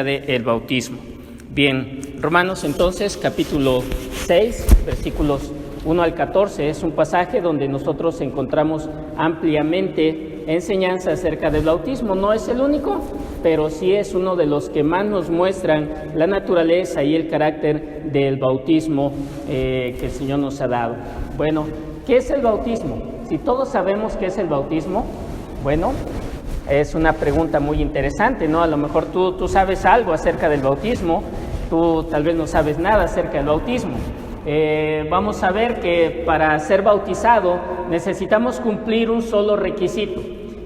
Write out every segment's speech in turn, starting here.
del bautismo. Bien, Romanos entonces, capítulo 6, versículos 1 al 14, es un pasaje donde nosotros encontramos ampliamente enseñanza acerca del bautismo. No es el único, pero sí es uno de los que más nos muestran la naturaleza y el carácter del bautismo que el Señor nos ha dado. Bueno, ¿qué es el bautismo? Si todos sabemos qué es el bautismo, bueno, es una pregunta muy interesante, ¿no? A lo mejor tú sabes algo acerca del bautismo, tú tal vez no sabes nada acerca del bautismo. Vamos a ver que para ser bautizado necesitamos cumplir un solo requisito.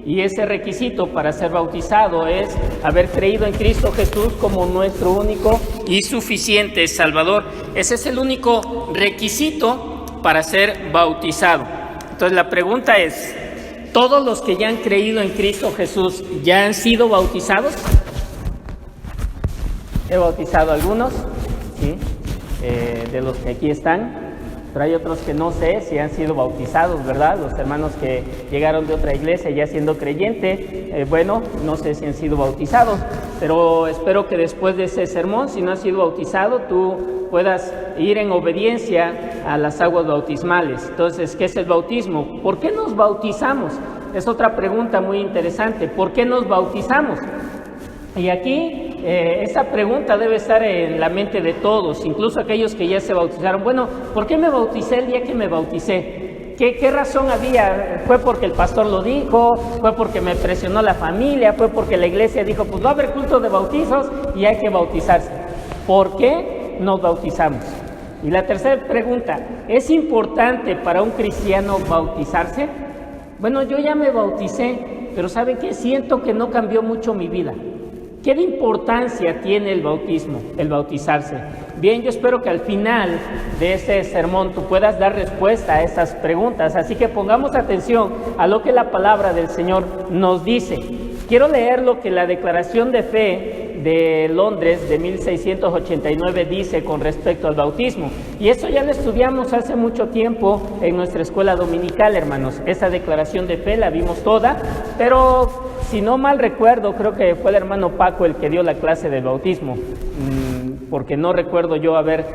Y ese requisito para ser bautizado es haber creído en Cristo Jesús como nuestro único y suficiente Salvador. Ese es el único requisito para ser bautizado. Entonces la pregunta es, ¿todos los que ya han creído en Cristo Jesús ya han sido bautizados? He bautizado a algunos, ¿sí? De los que aquí están, pero hay otros que no sé si han sido bautizados, ¿verdad? Los hermanos que llegaron de otra iglesia ya siendo creyente, bueno, no sé si han sido bautizados, pero espero que después de ese sermón, si no has sido bautizado, tú puedas ir en obediencia a las aguas bautismales. Entonces, ¿qué es el bautismo? ¿Por qué nos bautizamos? Es otra pregunta muy interesante. ¿Por qué nos bautizamos? Y aquí esa pregunta debe estar en la mente de todos, incluso aquellos que ya se bautizaron. Bueno, ¿por qué me bauticé el día que me bauticé? ¿Qué razón había? ¿Fue porque el pastor lo dijo? ¿Fue porque me presionó la familia? ¿Fue porque la iglesia dijo, pues va a haber culto de bautizos y hay que bautizarse? ¿Por qué nos bautizamos? Y la tercera pregunta, ¿es importante para un cristiano bautizarse? Bueno, yo ya me bauticé, pero ¿saben qué? Siento que no cambió mucho mi vida. ¿Qué de importancia tiene el bautismo, el bautizarse? Bien, yo espero que al final de este sermón tú puedas dar respuesta a esas preguntas, así que pongamos atención a lo que la palabra del Señor nos dice. Quiero leer lo que la Declaración de Fe de Londres de 1689 dice con respecto al bautismo. Y eso ya lo estudiamos hace mucho tiempo en nuestra escuela dominical, hermanos. Esa declaración de fe la vimos toda, pero si no mal recuerdo, creo que fue el hermano Paco el que dio la clase del bautismo, porque no recuerdo yo haber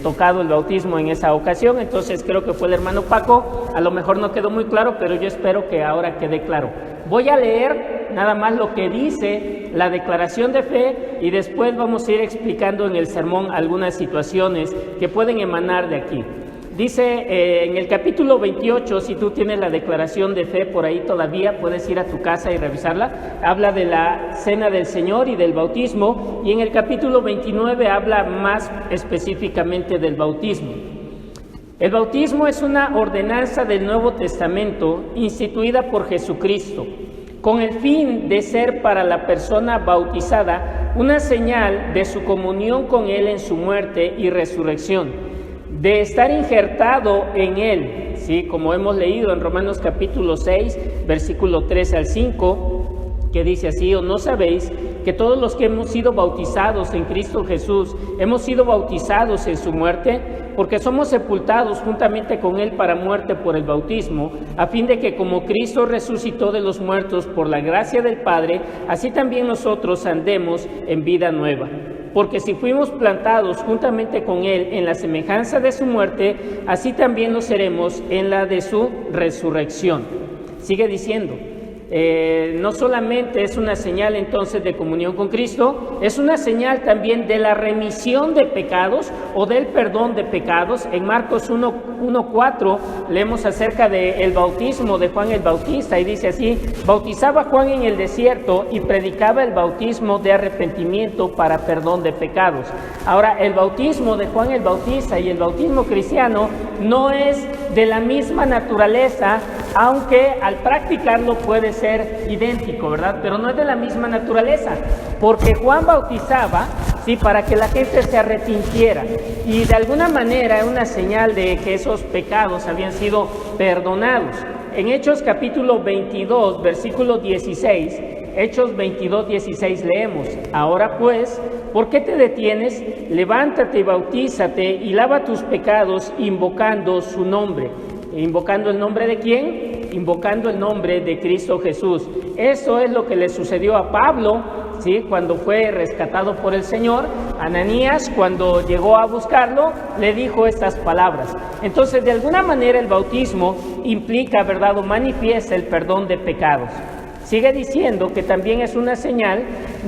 tocado el bautismo en esa ocasión, entonces creo que fue el hermano Paco. A lo mejor no quedó muy claro, pero yo espero que ahora quede claro. Voy a leer nada más lo que dice la declaración de fe y después vamos a ir explicando en el sermón algunas situaciones que pueden emanar de aquí. Dice en el capítulo 28, si tú tienes la declaración de fe por ahí todavía, puedes ir a tu casa y revisarla. Habla de la cena del Señor y del bautismo, y en el capítulo 29 habla más específicamente del bautismo. El bautismo es una ordenanza del Nuevo Testamento instituida por Jesucristo, con el fin de ser para la persona bautizada una señal de su comunión con Él en su muerte y resurrección, de estar injertado en Él, ¿sí? Como hemos leído en Romanos capítulo 6, versículo 3 al 5, que dice así: ¿o no sabéis que todos los que hemos sido bautizados en Cristo Jesús, hemos sido bautizados en su muerte? Porque somos sepultados juntamente con Él para muerte por el bautismo, a fin de que como Cristo resucitó de los muertos por la gracia del Padre, así también nosotros andemos en vida nueva. Porque si fuimos plantados juntamente con Él en la semejanza de su muerte, así también lo seremos en la de su resurrección. Sigue diciendo, no solamente es una señal entonces de comunión con Cristo, es una señal también de la remisión de pecados o del perdón de pecados. En Marcos 1:4 leemos acerca del bautismo de Juan el Bautista y dice así: bautizaba Juan en el desierto y predicaba el bautismo de arrepentimiento para perdón de pecados. Ahora, el bautismo de Juan el Bautista y el bautismo cristiano no es de la misma naturaleza, aunque al practicarlo puede ser idéntico, ¿verdad? Pero no es de la misma naturaleza, porque Juan bautizaba, sí, para que la gente se arrepintiera, y de alguna manera es una señal de que esos pecados habían sido perdonados. En Hechos capítulo 22, versículo 16, Hechos 22, 16 leemos: ahora pues, ¿por qué te detienes? Levántate y bautízate y lava tus pecados invocando su nombre. ¿Invocando el nombre de quién? Invocando el nombre de Cristo Jesús. Eso es lo que le sucedió a Pablo, ¿sí? Cuando fue rescatado por el Señor, Ananías, cuando llegó a buscarlo, le dijo estas palabras. Entonces, de alguna manera el bautismo implica, ¿verdad?, o manifiesta el perdón de pecados. Sigue diciendo que también es una señal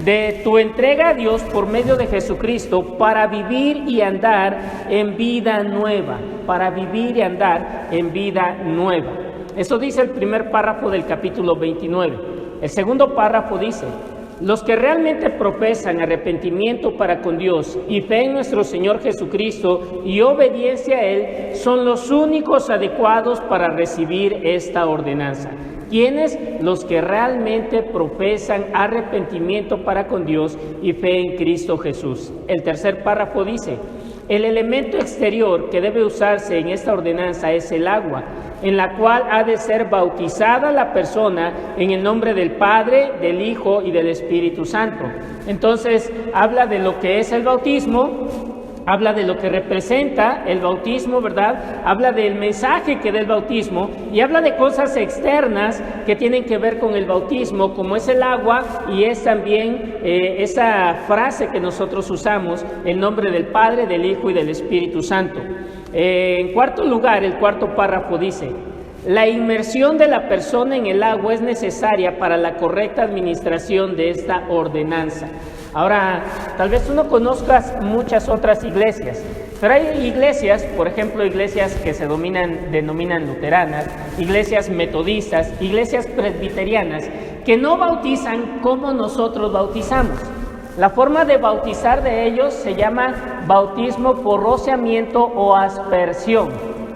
de tu entrega a Dios por medio de Jesucristo para vivir y andar en vida nueva, para vivir y andar en vida nueva. Eso dice el primer párrafo del capítulo 29. El segundo párrafo dice: los que realmente profesan arrepentimiento para con Dios y fe en nuestro Señor Jesucristo y obediencia a Él son los únicos adecuados para recibir esta ordenanza. ¿Quiénes? Los que realmente profesan arrepentimiento para con Dios y fe en Cristo Jesús. El tercer párrafo dice: el elemento exterior que debe usarse en esta ordenanza es el agua, en la cual ha de ser bautizada la persona en el nombre del Padre, del Hijo y del Espíritu Santo. Entonces, habla de lo que es el bautismo, habla de lo que representa el bautismo, ¿verdad? Habla del mensaje que da el bautismo y habla de cosas externas que tienen que ver con el bautismo, como es el agua y es también esa frase que nosotros usamos, el nombre del Padre, del Hijo y del Espíritu Santo. En cuarto lugar, el cuarto párrafo dice: la inmersión de la persona en el agua es necesaria para la correcta administración de esta ordenanza. Ahora, tal vez tú no conozcas muchas otras iglesias, pero hay iglesias, por ejemplo, iglesias que se denominan luteranas, iglesias metodistas, iglesias presbiterianas, que no bautizan como nosotros bautizamos. La forma de bautizar de ellos se llama bautismo por rociamiento o aspersión.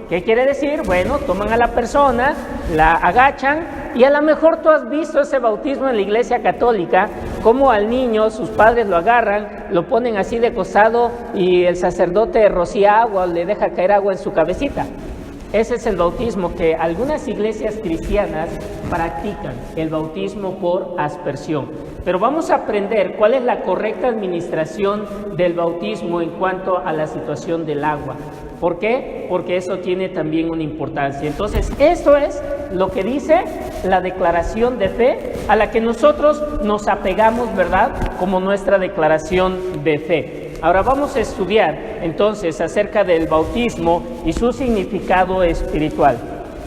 ¿Qué quiere decir? Bueno, toman a la persona, la agachan y a lo mejor tú has visto ese bautismo en la iglesia católica, como al niño sus padres lo agarran, lo ponen así de costado y el sacerdote rocía agua o le deja caer agua en su cabecita. Ese es el bautismo que algunas iglesias cristianas practican, el bautismo por aspersión. Pero vamos a aprender cuál es la correcta administración del bautismo en cuanto a la situación del agua. ¿Por qué? Porque eso tiene también una importancia. Entonces, esto es lo que dice la declaración de fe a la que nosotros nos apegamos, ¿verdad?, como nuestra declaración de fe. Ahora vamos a estudiar entonces acerca del bautismo y su significado espiritual.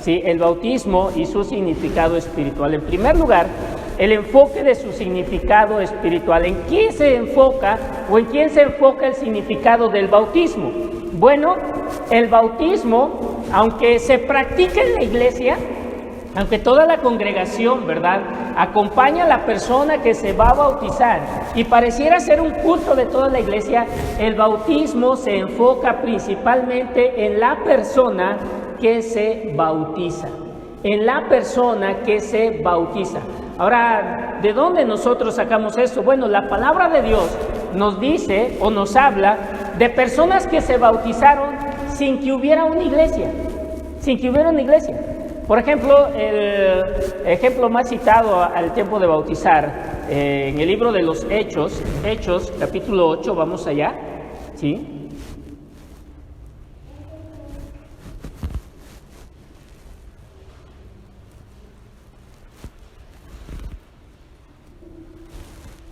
¿Sí? El bautismo y su significado espiritual. En primer lugar, el enfoque de su significado espiritual. ¿En quién se enfoca o en quién se enfoca el significado del bautismo? Bueno, el bautismo, aunque se practica en la iglesia, aunque toda la congregación, ¿verdad?, acompaña a la persona que se va a bautizar y pareciera ser un culto de toda la iglesia, el bautismo se enfoca principalmente en la persona que se bautiza. En la persona que se bautiza. Ahora, ¿de dónde nosotros sacamos esto? Bueno, la palabra de Dios nos dice o nos habla de personas que se bautizaron sin que hubiera una iglesia. Sin que hubiera una iglesia. Por ejemplo, el ejemplo más citado al tiempo de bautizar, en el libro de los Hechos, capítulo 8, vamos allá, ¿sí?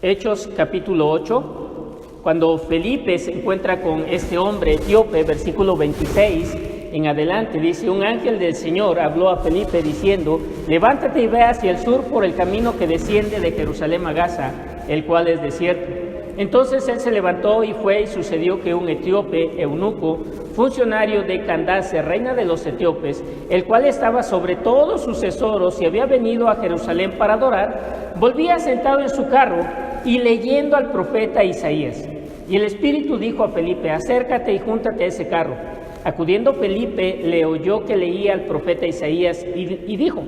Hechos capítulo 8, cuando Felipe se encuentra con este hombre etíope, versículo 26 en adelante, dice: un ángel del Señor habló a Felipe diciendo: levántate y ve hacia el sur por el camino que desciende de Jerusalén a Gaza, el cual es desierto. Entonces él se levantó y fue, y sucedió que un etíope eunuco, funcionario de Candace, reina de los etíopes, el cual estaba sobre todos sus tesoros y había venido a Jerusalén para adorar, volvía sentado en su carro y leyendo al profeta Isaías. Y el Espíritu dijo a Felipe: acércate y júntate a ese carro. Acudiendo Felipe, le oyó que leía al profeta Isaías y dijo: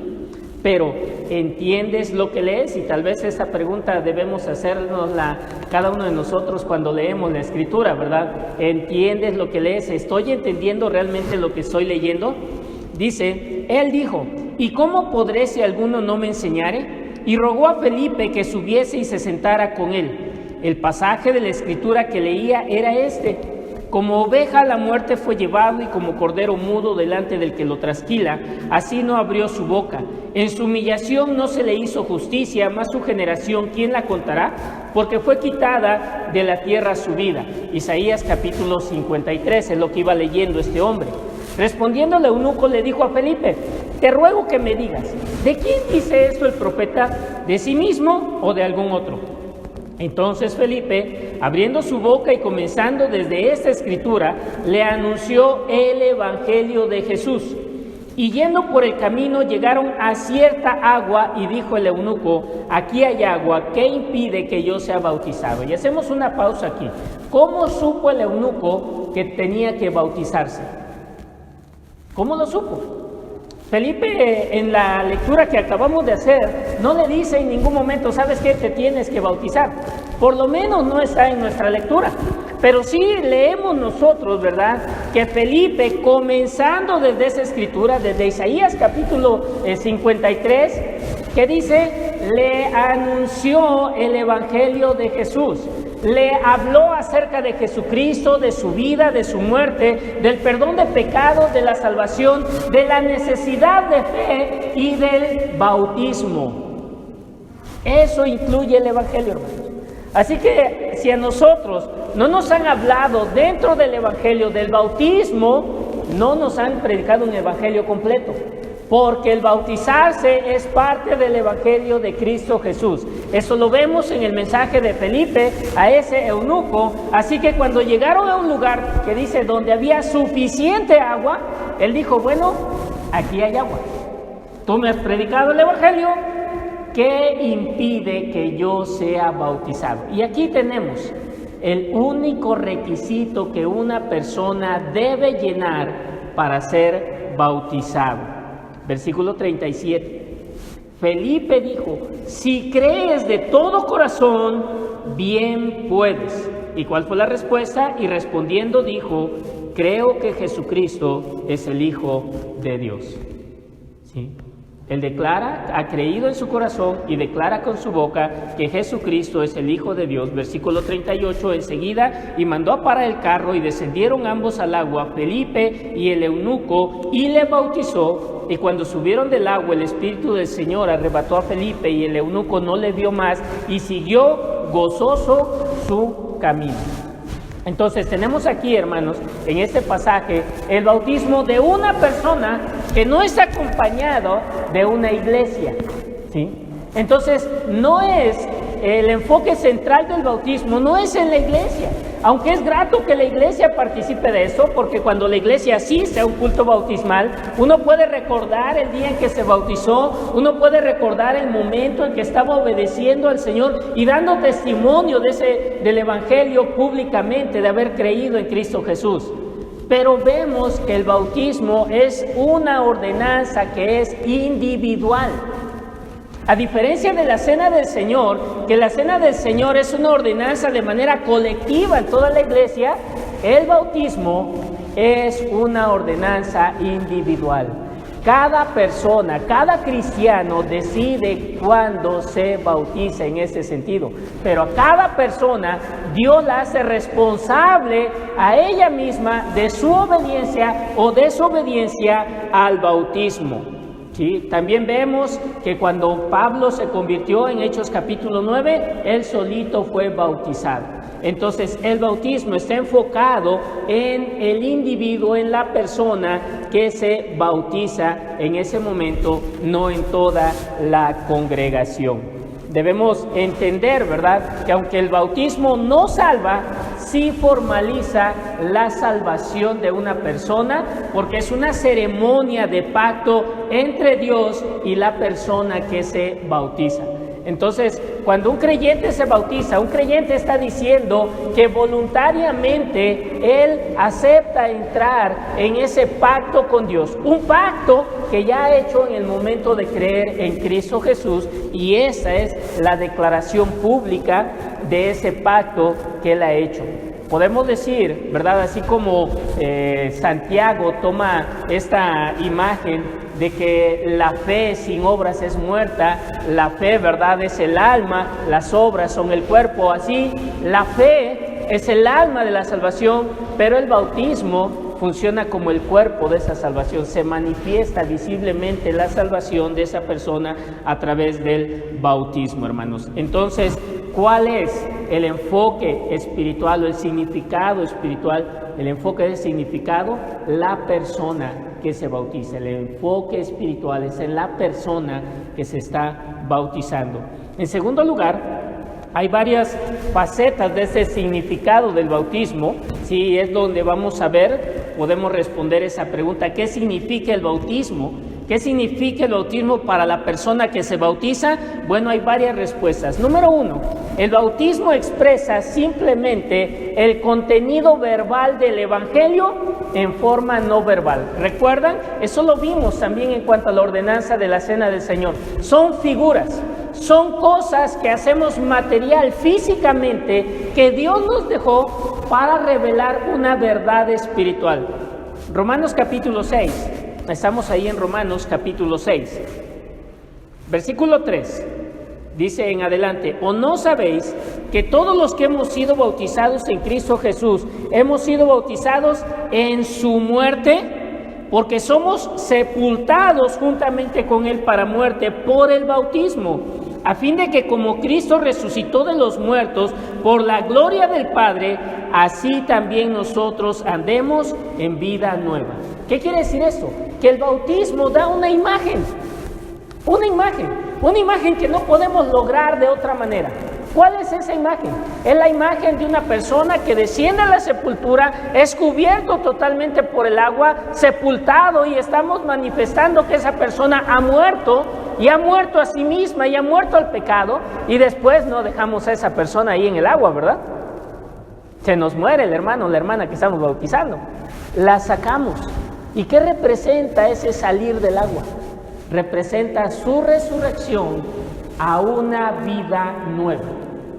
pero, ¿entiendes lo que lees? Y tal vez esa pregunta debemos hacernosla cada uno de nosotros cuando leemos la Escritura, ¿verdad? ¿Entiendes lo que lees? ¿Estoy entendiendo realmente lo que estoy leyendo? Dice, él dijo: ¿y cómo podré si alguno no me enseñare? Y rogó a Felipe que subiese y se sentara con él. El pasaje de la Escritura que leía era este: Como oveja a la muerte fue llevado y como cordero mudo delante del que lo trasquila, así no abrió su boca. En su humillación no se le hizo justicia, mas su generación, ¿quién la contará? Porque fue quitada de la tierra su vida. Isaías capítulo 53 es lo que iba leyendo este hombre. Respondiendo el eunuco le dijo a Felipe: te ruego que me digas, ¿de quién dice esto el profeta? ¿De sí mismo o de algún otro? Entonces Felipe, abriendo su boca y comenzando desde esta escritura, le anunció el evangelio de Jesús. Y yendo por el camino llegaron a cierta agua y dijo el eunuco: aquí hay agua, ¿qué impide que yo sea bautizado? Y hacemos una pausa aquí. ¿Cómo supo el eunuco que tenía que bautizarse? ¿Cómo lo supo? Felipe, en la lectura que acabamos de hacer, no le dice en ningún momento: ¿sabes qué? Te tienes que bautizar. Por lo menos no está en nuestra lectura. Pero sí leemos nosotros, ¿verdad?, que Felipe, comenzando desde esa escritura, desde Isaías capítulo 53, que dice, le anunció el evangelio de Jesús. Le habló acerca de Jesucristo, de su vida, de su muerte, del perdón de pecados, de la salvación, de la necesidad de fe y del bautismo. Eso incluye el evangelio, hermanos. Así que si a nosotros no nos han hablado dentro del evangelio del bautismo, no nos han predicado un evangelio completo. Porque el bautizarse es parte del evangelio de Cristo Jesús. Eso lo vemos en el mensaje de Felipe a ese eunuco. Así que cuando llegaron a un lugar que dice donde había suficiente agua, él dijo: bueno, aquí hay agua. Tú me has predicado el evangelio, ¿qué impide que yo sea bautizado? Y aquí tenemos el único requisito que una persona debe llenar para ser bautizado. Versículo 37. Felipe dijo: si crees de todo corazón, bien puedes. ¿Y cuál fue la respuesta? Y respondiendo dijo: creo que Jesucristo es el Hijo de Dios. ¿Sí? Él declara, ha creído en su corazón y declara con su boca que Jesucristo es el Hijo de Dios. Versículo 38, enseguida, y mandó a parar el carro y descendieron ambos al agua, Felipe y el eunuco, y le bautizó. Y cuando subieron del agua, el Espíritu del Señor arrebató a Felipe y el eunuco no le vio más y siguió gozoso su camino. Entonces tenemos aquí, hermanos, en este pasaje, el bautismo de una persona que no está acompañado de una iglesia, ¿sí? Entonces no es el enfoque central del bautismo, no es en la iglesia. Aunque es grato que la iglesia participe de eso, porque cuando la iglesia asiste a un culto bautismal, uno puede recordar el día en que se bautizó, uno puede recordar el momento en que estaba obedeciendo al Señor y dando testimonio del evangelio públicamente, de haber creído en Cristo Jesús. Pero vemos que el bautismo es una ordenanza que es individual. A diferencia de la Cena del Señor, que la Cena del Señor es una ordenanza de manera colectiva en toda la iglesia, el bautismo es una ordenanza individual. Cada persona, cada cristiano decide cuándo se bautiza en ese sentido, pero a cada persona Dios la hace responsable a ella misma de su obediencia o desobediencia al bautismo. ¿Sí? También vemos que cuando Pablo se convirtió en Hechos capítulo 9, él solito fue bautizado. Entonces el bautismo está enfocado en el individuo, en la persona que se bautiza en ese momento, no en toda la congregación. Debemos entender, ¿verdad?, que aunque el bautismo no salva, sí formaliza la salvación de una persona, porque es una ceremonia de pacto entre Dios y la persona que se bautiza. Entonces, cuando un creyente se bautiza, un creyente está diciendo que voluntariamente él acepta entrar en ese pacto con Dios. Un pacto que ya ha hecho en el momento de creer en Cristo Jesús, y esa es la declaración pública de ese pacto que él ha hecho. Podemos decir, ¿verdad?, así como Santiago toma esta imagen de que la fe sin obras es muerta, la fe, ¿verdad?, es el alma, las obras son el cuerpo. Así, la fe es el alma de la salvación, pero el bautismo funciona como el cuerpo de esa salvación. Se manifiesta visiblemente la salvación de esa persona a través del bautismo, hermanos. Entonces, ¿cuál es el enfoque espiritual o el significado espiritual? El enfoque del significado, la persona que se bautiza. El enfoque espiritual es en la persona que se está bautizando. En segundo lugar, hay varias facetas de ese significado del bautismo. Sí, es donde vamos a ver, podemos responder esa pregunta: ¿qué significa el bautismo? ¿Qué significa el bautismo para la persona que se bautiza? Bueno, hay varias respuestas. Número uno, el bautismo expresa simplemente el contenido verbal del Evangelio en forma no verbal. ¿Recuerdan? Eso lo vimos también en cuanto a la ordenanza de la Cena del Señor. Son figuras, son cosas que hacemos material físicamente que Dios nos dejó para revelar una verdad espiritual. Romanos capítulo 6. Estamos ahí en Romanos capítulo 6, versículo 3, dice en adelante: ¿o no sabéis que todos los que hemos sido bautizados en Cristo Jesús, hemos sido bautizados en su muerte? Porque somos sepultados juntamente con Él para muerte por el bautismo, a fin de que como Cristo resucitó de los muertos por la gloria del Padre, así también nosotros andemos en vida nueva. ¿Qué quiere decir esto? Que el bautismo da una imagen que no podemos lograr de otra manera. ¿Cuál es esa imagen? Es la imagen de una persona que desciende a la sepultura, es cubierto totalmente por el agua, sepultado, y estamos manifestando que esa persona ha muerto, y ha muerto a sí misma, y ha muerto al pecado, y después no dejamos a esa persona ahí en el agua, ¿verdad? Se nos muere el hermano o la hermana que estamos bautizando. La sacamos. ¿Y qué representa ese salir del agua? Representa su resurrección a una vida nueva.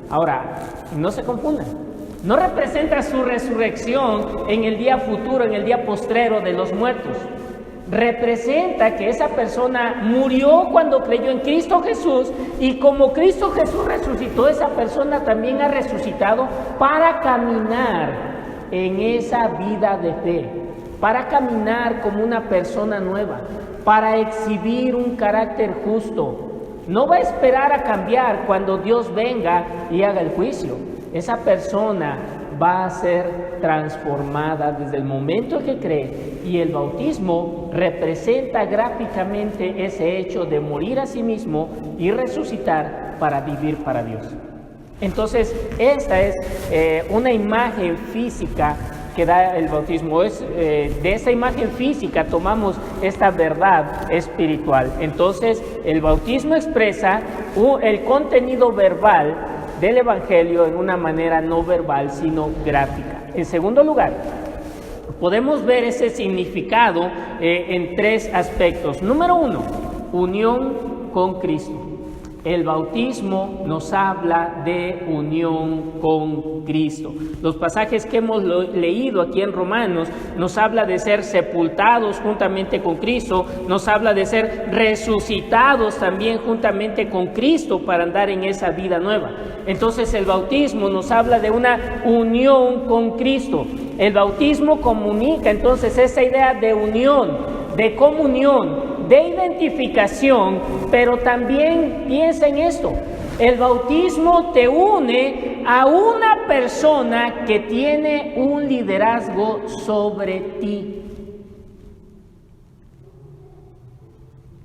Ahora, no se confundan. No representa su resurrección en el día futuro, en el día postrero de los muertos. Representa que esa persona murió cuando creyó en Cristo Jesús, y como Cristo Jesús resucitó, esa persona también ha resucitado para caminar en esa vida de fe, para caminar como una persona nueva, para exhibir un carácter justo. No va a esperar a cambiar cuando Dios venga y haga el juicio. Esa persona va a ser transformada desde el momento en que cree, y el bautismo representa gráficamente ese hecho de morir a sí mismo y resucitar para vivir para Dios. Entonces, esta es una imagen física que da el bautismo. De esa imagen física tomamos esta verdad espiritual. Entonces, el bautismo expresa el contenido verbal del Evangelio en una manera no verbal, sino gráfica. En segundo lugar, podemos ver ese significado en tres aspectos. Número uno, unión con Cristo. El bautismo nos habla de unión con Cristo. Los pasajes que hemos leído aquí en Romanos nos habla de ser sepultados juntamente con Cristo, nos habla de ser resucitados también juntamente con Cristo para andar en esa vida nueva. Entonces el bautismo nos habla de una unión con Cristo. El bautismo comunica entonces esa idea de unión, de comunión, de identificación, pero también piensa en esto: el bautismo te une a una persona que tiene un liderazgo sobre ti.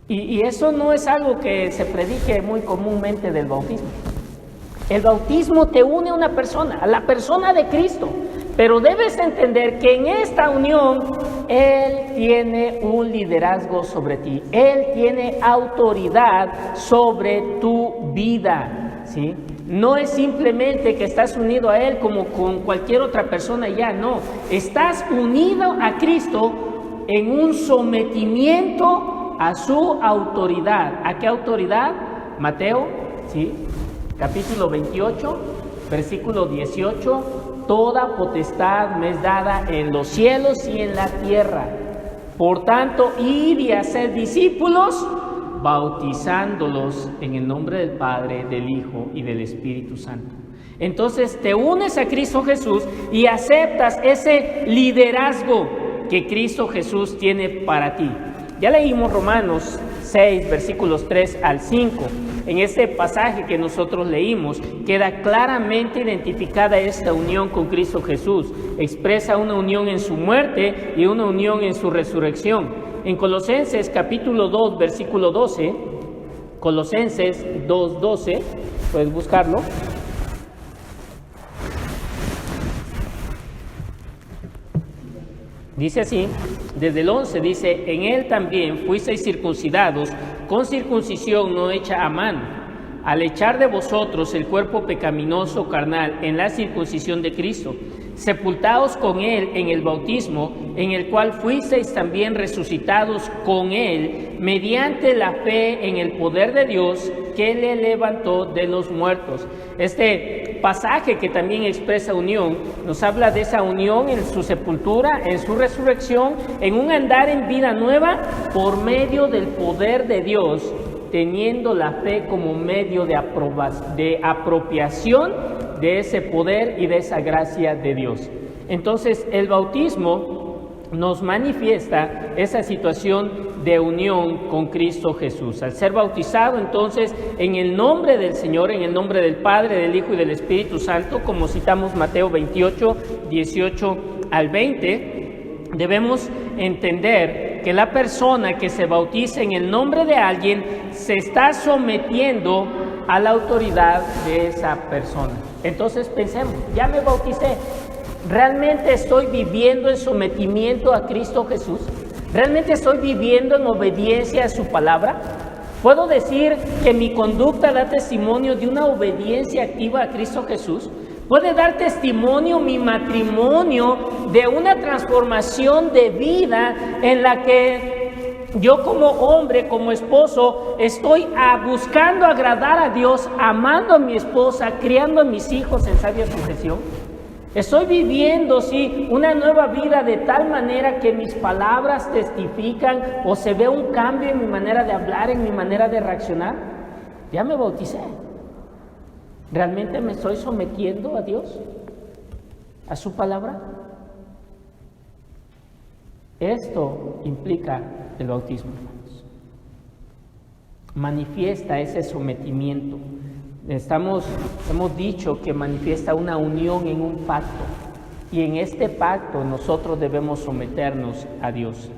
Y eso no es algo que se predique muy comúnmente del bautismo. El bautismo te une a una persona, a la persona de Cristo. Pero debes entender que en esta unión Él tiene un liderazgo sobre ti. Él tiene autoridad sobre tu vida, ¿sí? No es simplemente que estás unido a Él como con cualquier otra persona ya, no. Estás unido a Cristo en un sometimiento a su autoridad. ¿A qué autoridad? Mateo, ¿sí? Capítulo 28, versículo 18. Toda potestad me es dada en los cielos y en la tierra. Por tanto, id y haced discípulos, bautizándolos en el nombre del Padre, del Hijo y del Espíritu Santo. Entonces te unes a Cristo Jesús y aceptas ese liderazgo que Cristo Jesús tiene para ti. Ya leímos Romanos 6, versículos 3 al 5. En este pasaje que nosotros leímos, queda claramente identificada esta unión con Cristo Jesús. Expresa una unión en su muerte y una unión en su resurrección. En Colosenses capítulo 2, versículo 12, Colosenses 2:12, puedes buscarlo. Dice así, desde el 11 dice, en él también fuisteis circuncidados con circuncisión no hecha a mano, al echar de vosotros el cuerpo pecaminoso carnal en la circuncisión de Cristo, sepultados con él en el bautismo, en el cual fuisteis también resucitados con él, mediante la fe en el poder de Dios que le levantó de los muertos. Este pasaje que también expresa unión, nos habla de esa unión en su sepultura, en su resurrección, en un andar en vida nueva por medio del poder de Dios, teniendo la fe como medio de apropiación de ese poder y de esa gracia de Dios. Entonces, el bautismo nos manifiesta esa situación de unión con Cristo Jesús. Al ser bautizado, entonces, en el nombre del Señor, en el nombre del Padre, del Hijo y del Espíritu Santo, como citamos Mateo 28, 18 al 20, debemos entender que la persona que se bautiza en el nombre de alguien se está sometiendo a la autoridad de esa persona. Entonces pensemos, ya me bauticé, ¿realmente estoy viviendo en sometimiento a Cristo Jesús? ¿Realmente estoy viviendo en obediencia a su palabra? ¿Puedo decir que mi conducta da testimonio de una obediencia activa a Cristo Jesús? ¿Puede dar testimonio mi matrimonio de una transformación de vida en la que yo como hombre, como esposo, estoy buscando agradar a Dios, amando a mi esposa, criando a mis hijos en sabia sujeción? Estoy viviendo, sí, una nueva vida de tal manera que mis palabras testifican o se ve un cambio en mi manera de hablar, en mi manera de reaccionar. Ya me bauticé. ¿Realmente me estoy sometiendo a Dios? ¿A su palabra? Esto implica el bautismo, hermanos. Manifiesta ese sometimiento. Hemos dicho que manifiesta una unión en un pacto, y en este pacto nosotros debemos someternos a Dios.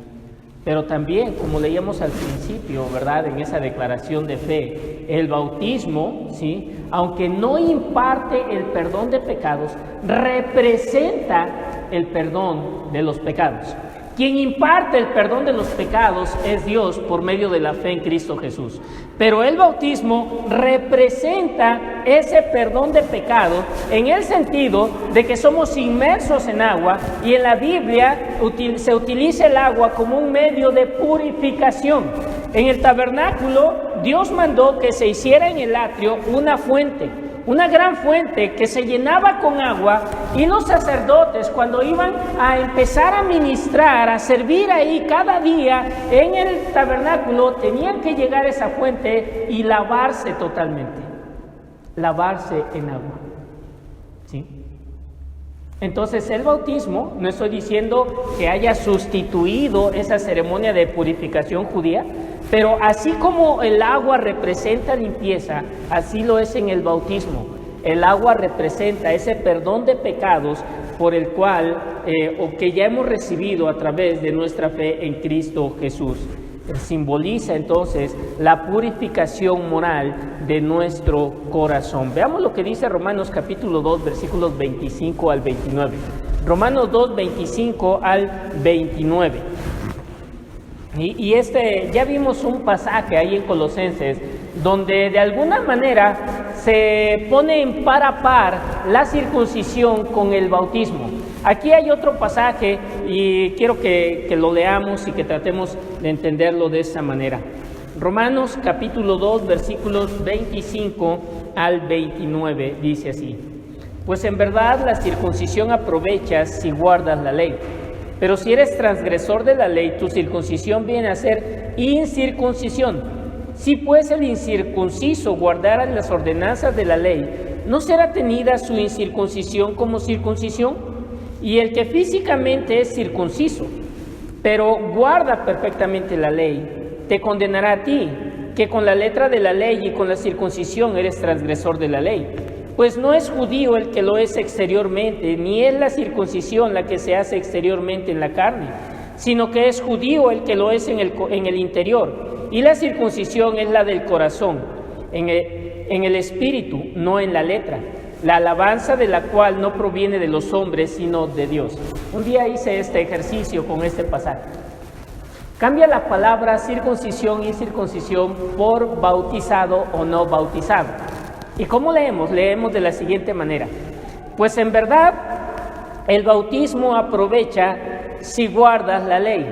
Pero también, como leíamos al principio, ¿verdad? En esa declaración de fe, el bautismo, ¿sí?, aunque no imparte el perdón de pecados, representa el perdón de los pecados. Quien imparte el perdón de los pecados es Dios por medio de la fe en Cristo Jesús. Pero el bautismo representa ese perdón de pecado en el sentido de que somos inmersos en agua, y en la Biblia se utiliza el agua como un medio de purificación. En el tabernáculo, Dios mandó que se hiciera en el atrio una fuente, una gran fuente que se llenaba con agua, y los sacerdotes, cuando iban a empezar a ministrar, a servir ahí cada día en el tabernáculo, tenían que llegar a esa fuente y lavarse totalmente, lavarse en agua, ¿sí? Entonces el bautismo, no estoy diciendo que haya sustituido esa ceremonia de purificación judía, pero así como el agua representa limpieza, así lo es en el bautismo. El agua representa ese perdón de pecados por el cual, o que ya hemos recibido a través de nuestra fe en Cristo Jesús. Simboliza entonces la purificación moral de nuestro corazón. Veamos lo que dice Romanos capítulo 2, versículos 25 al 29. Romanos 2, 25 al 29. Y ya vimos un pasaje ahí en Colosenses donde de alguna manera se pone en par a par la circuncisión con el bautismo. Aquí hay otro pasaje y quiero que lo leamos y que tratemos de entenderlo de esta manera. Romanos capítulo 2, versículos 25 al 29 dice así: Pues en verdad la circuncisión aprovechas si guardas la ley. Pero si eres transgresor de la ley, tu circuncisión viene a ser incircuncisión. Si pues el incircunciso guardara las ordenanzas de la ley, ¿no será tenida su incircuncisión como circuncisión? Y el que físicamente es circunciso, pero guarda perfectamente la ley, te condenará a ti, que con la letra de la ley y con la circuncisión eres transgresor de la ley. Pues no es judío el que lo es exteriormente, ni es la circuncisión la que se hace exteriormente en la carne, sino que es judío el que lo es en el interior, y la circuncisión es la del corazón, en el espíritu, no en la letra, la alabanza de la cual no proviene de los hombres, sino de Dios. Un día hice este ejercicio con este pasaje. Cambia la palabra circuncisión y circuncisión por bautizado o no bautizado. ¿Y cómo leemos? Leemos de la siguiente manera. Pues en verdad, el bautismo aprovecha si guardas la ley,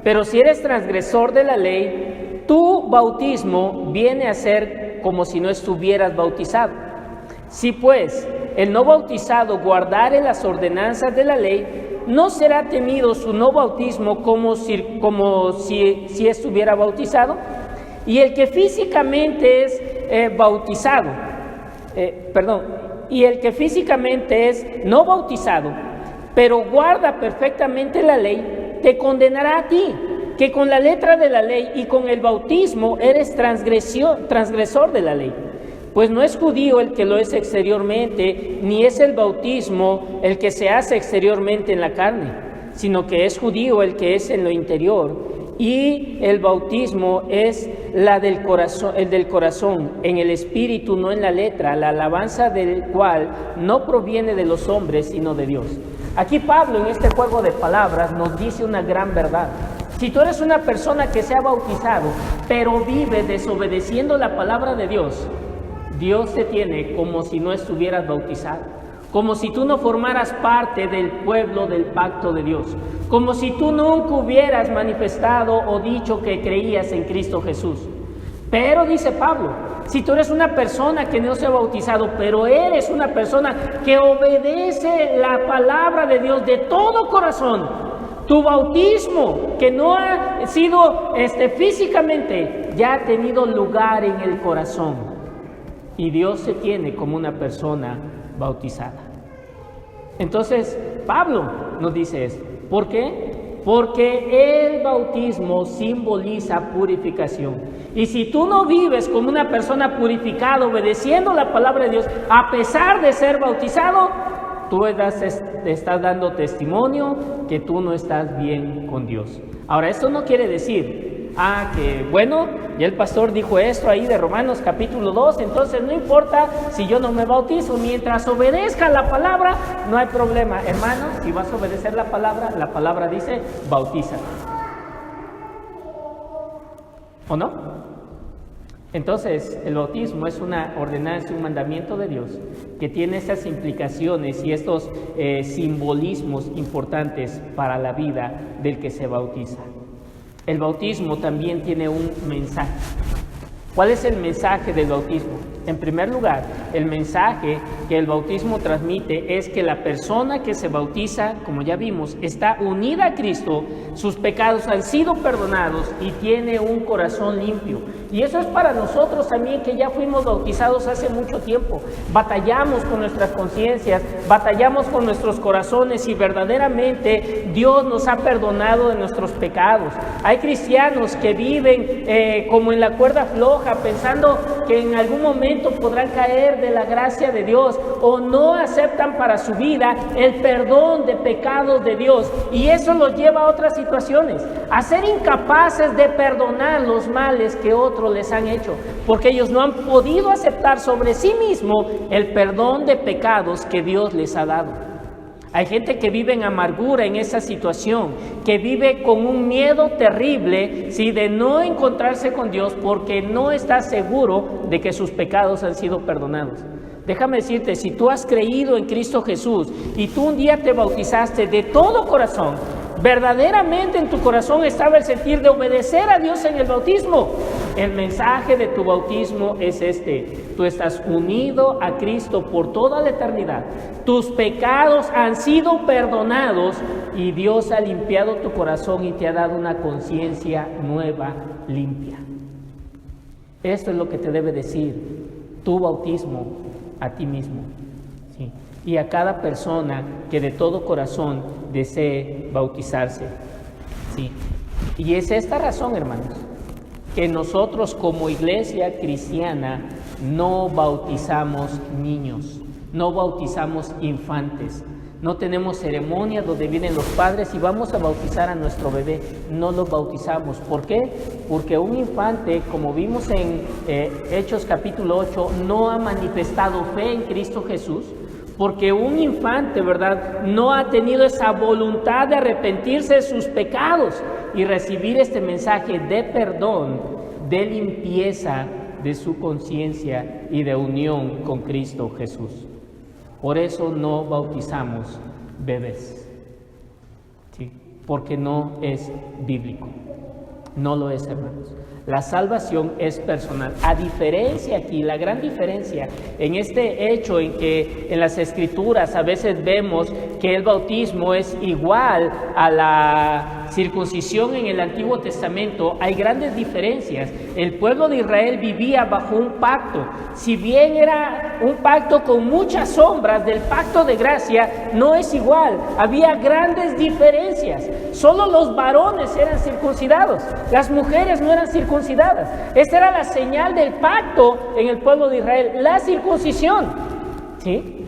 pero si eres transgresor de la ley, tu bautismo viene a ser como si no estuvieras bautizado. Si pues el no bautizado guardare las ordenanzas de la ley, no será tenido su no bautismo como si estuviera bautizado. Y el que físicamente es y el que físicamente es no bautizado, pero guarda perfectamente la ley, te condenará a ti, que con la letra de la ley y con el bautismo eres transgresor de la ley. Pues no es judío el que lo es exteriormente, ni es el bautismo el que se hace exteriormente en la carne, sino que es judío el que es en lo interior, y el bautismo es el del corazón, en el espíritu, no en la letra, la alabanza del cual no proviene de los hombres, sino de Dios. Aquí Pablo, en este juego de palabras, nos dice una gran verdad. Si tú eres una persona que se ha bautizado, pero vive desobedeciendo la palabra de Dios, Dios te tiene como si no estuvieras bautizado, como si tú no formaras parte del pueblo del pacto de Dios, como si tú nunca hubieras manifestado o dicho que creías en Cristo Jesús. Pero dice Pablo, si tú eres una persona que no se ha bautizado, pero eres una persona que obedece la palabra de Dios de todo corazón, tu bautismo, que no ha sido físicamente, ya ha tenido lugar en el corazón. Y Dios se tiene como una persona bautizada. Entonces, Pablo nos dice esto. ¿Por qué? Porque el bautismo simboliza purificación. Y si tú no vives como una persona purificada, obedeciendo la palabra de Dios, a pesar de ser bautizado, tú estás dando testimonio que tú no estás bien con Dios. Ahora, esto no quiere decir que bueno, ya el pastor dijo esto ahí de Romanos capítulo 2, entonces no importa si yo no me bautizo, mientras obedezca la palabra, no hay problema. Hermano, si vas a obedecer la palabra dice, bautiza. ¿O no? Entonces, el bautismo es una ordenanza, un mandamiento de Dios que tiene estas implicaciones y estos simbolismos importantes para la vida del que se bautiza. El bautismo también tiene un mensaje. ¿Cuál es el mensaje del bautismo? En primer lugar, el mensaje que el bautismo transmite es que la persona que se bautiza, como ya vimos, está unida a Cristo, sus pecados han sido perdonados y tiene un corazón limpio. Y eso es para nosotros también, que ya fuimos bautizados hace mucho tiempo. Batallamos con nuestras conciencias, batallamos con nuestros corazones y verdaderamente Dios nos ha perdonado de nuestros pecados. Hay cristianos que viven como en la cuerda floja, pensando que en algún momento podrán caer de la gracia de Dios, o no aceptan para su vida el perdón de pecados de Dios, y eso los lleva a otras situaciones, a ser incapaces de perdonar los males que otros les han hecho, porque ellos no han podido aceptar sobre sí mismo el perdón de pecados que Dios les ha dado. Hay gente que vive en amargura en esa situación, que vive con un miedo terrible, ¿sí?, de no encontrarse con Dios porque no está seguro de que sus pecados han sido perdonados. Déjame decirte, si tú has creído en Cristo Jesús y tú un día te bautizaste de todo corazón, verdaderamente en tu corazón estaba el sentir de obedecer a Dios en el bautismo. El mensaje de tu bautismo es tú estás unido a Cristo por toda la eternidad. Tus pecados han sido perdonados y Dios ha limpiado tu corazón y te ha dado una conciencia nueva, limpia. Esto es lo que te debe decir tu bautismo a ti mismo, ¿sí? Y a cada persona que de todo corazón desee bautizarse, ¿sí? Y es esta razón, hermanos, que nosotros como iglesia cristiana no bautizamos niños, no bautizamos infantes, no tenemos ceremonia donde vienen los padres y vamos a bautizar a nuestro bebé, no los bautizamos. ¿Por qué? Porque un infante, como vimos en Hechos capítulo 8, no ha manifestado fe en Cristo Jesús, porque un infante, ¿verdad?, no ha tenido esa voluntad de arrepentirse de sus pecados y recibir este mensaje de perdón, de limpieza de su conciencia y de unión con Cristo Jesús. Por eso no bautizamos bebés, ¿sí? Porque no es bíblico, no lo es, hermanos. La salvación es personal. A diferencia aquí, la gran diferencia en este hecho en que en las Escrituras a veces vemos que el bautismo es igual a la circuncisión en el Antiguo Testamento, hay grandes diferencias. El pueblo de Israel vivía bajo un pacto. Si bien era un pacto con muchas sombras del pacto de gracia, no es igual. Había grandes diferencias. Solo los varones eran circuncidados, las mujeres no eran circuncidadas. Esta era la señal del pacto en el pueblo de Israel, la circuncisión, ¿sí?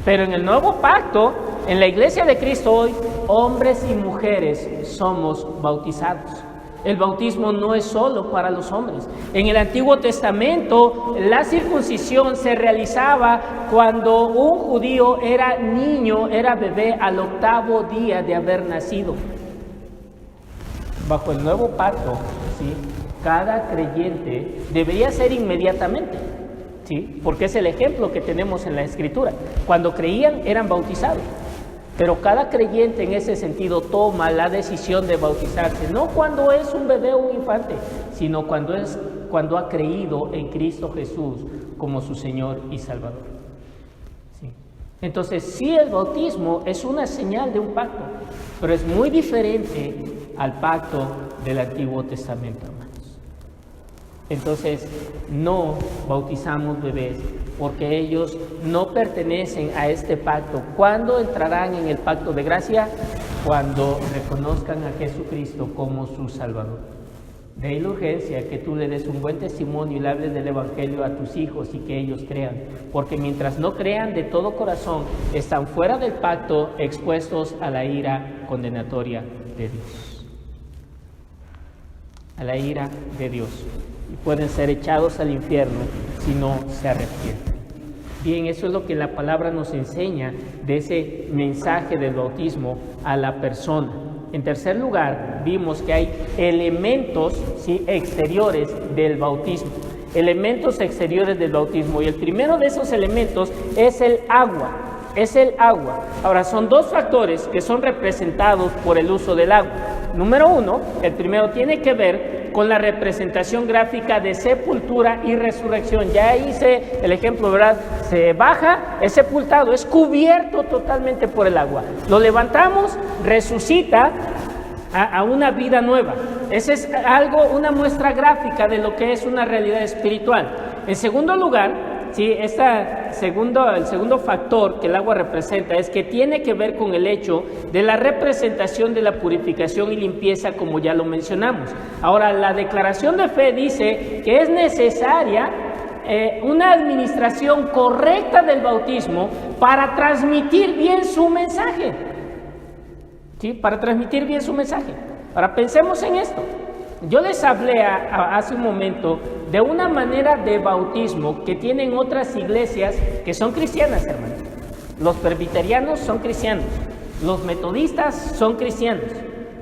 Pero en el nuevo pacto, en la iglesia de Cristo hoy, hombres y mujeres somos bautizados. El bautismo no es solo para los hombres. En el Antiguo Testamento, la circuncisión se realizaba cuando un judío era niño, era bebé al 8º día de haber nacido. Bajo el nuevo pacto, ¿sí?, cada creyente debería ser inmediatamente, ¿sí?, porque es el ejemplo que tenemos en la Escritura. Cuando creían, eran bautizados. Pero cada creyente en ese sentido toma la decisión de bautizarse, no cuando es un bebé o un infante, sino cuando ha creído en Cristo Jesús como su Señor y Salvador. ¿Sí? Entonces, sí, el bautismo es una señal de un pacto, pero es muy diferente al pacto del Antiguo Testamento, hermanos. Entonces, no bautizamos bebés porque ellos no pertenecen a este pacto. ¿Cuándo entrarán en el pacto de gracia? Cuando reconozcan a Jesucristo como su Salvador. De ahí la urgencia que tú le des un buen testimonio y le hables del Evangelio a tus hijos y que ellos crean. Porque mientras no crean de todo corazón, están fuera del pacto, expuestos a la ira condenatoria de Dios. A la ira de Dios. Y pueden ser echados al infierno si no se arrepienten. Bien, eso es lo que la palabra nos enseña de ese mensaje del bautismo a la persona. En tercer lugar, vimos que hay elementos, ¿sí?, exteriores del bautismo. Elementos exteriores del bautismo. Y el primero de esos elementos es el agua. Es el agua. Ahora, son dos factores que son representados por el uso del agua. Número uno, el primero tiene que ver con la representación gráfica de sepultura y resurrección. Ya hice el ejemplo, ¿verdad? Se baja, es sepultado, es cubierto totalmente por el agua. Lo levantamos, resucita a una vida nueva. Ese es algo, una muestra gráfica de lo que es una realidad espiritual. En segundo lugar, sí, el segundo factor que el agua representa es que tiene que ver con el hecho de la representación de la purificación y limpieza, como ya lo mencionamos. Ahora, la declaración de fe dice que es necesaria una administración correcta del bautismo para transmitir bien su mensaje. ¿Sí? Para transmitir bien su mensaje. Ahora, pensemos en esto. Yo les hablé hace un momento de una manera de bautismo que tienen otras iglesias que son cristianas, hermanos. Los presbiterianos son cristianos, los metodistas son cristianos,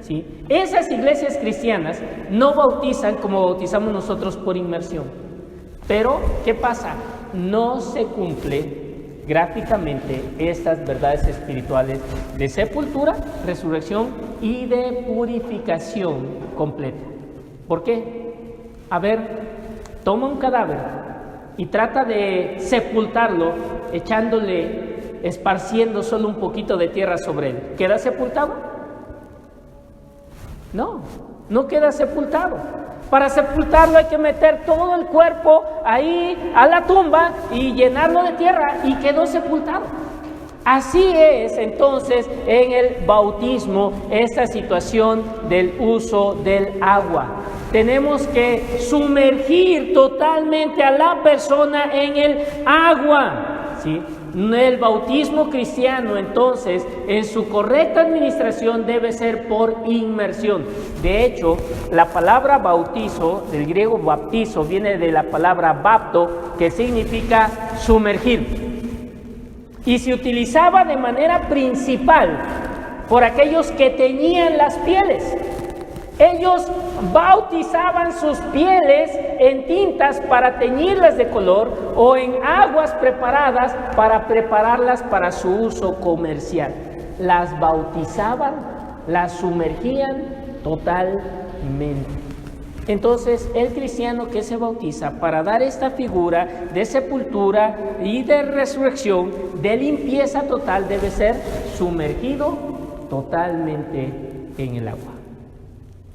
¿sí? Esas iglesias cristianas no bautizan como bautizamos nosotros por inmersión. Pero, ¿qué pasa? No se cumple gráficamente estas verdades espirituales de sepultura, resurrección y de purificación completa. ¿Por qué? A ver, toma un cadáver y trata de sepultarlo esparciendo solo un poquito de tierra sobre él. ¿Queda sepultado? No, no queda sepultado. Para sepultarlo hay que meter todo el cuerpo ahí a la tumba y llenarlo de tierra, y quedó sepultado. Así es entonces en el bautismo esta situación del uso del agua. Tenemos que sumergir totalmente a la persona en el agua, ¿sí? El bautismo cristiano, entonces, en su correcta administración debe ser por inmersión. De hecho, la palabra bautizo, del griego baptizo, viene de la palabra bapto, que significa sumergir. Y se utilizaba de manera principal por aquellos que teñían las pieles. Ellos bautizaban sus pieles en tintas para teñirlas de color o en aguas preparadas para prepararlas para su uso comercial. Las bautizaban, las sumergían totalmente. Entonces, el cristiano que se bautiza para dar esta figura de sepultura y de resurrección, de limpieza total, debe ser sumergido totalmente en el agua